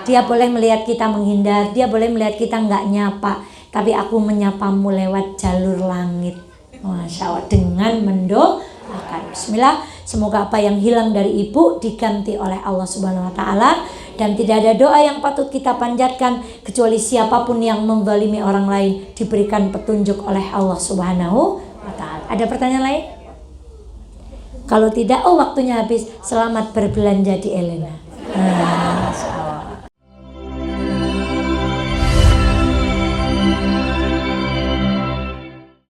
[SPEAKER 1] Dia boleh melihat kita menghindar, dia boleh melihat kita nggak nyapa, tapi aku menyapamu lewat jalur langit. Masya Allah, dengan mendoakan. Bismillah, semoga apa yang hilang dari ibu diganti oleh Allah Subhanahu Wa Taala, dan tidak ada doa yang patut kita panjatkan kecuali siapapun yang menzalimi orang lain diberikan petunjuk oleh Allah Subhanahu Wa Taala. Ada pertanyaan lain? Kalau tidak, waktunya habis. Selamat berbelanja di Elena.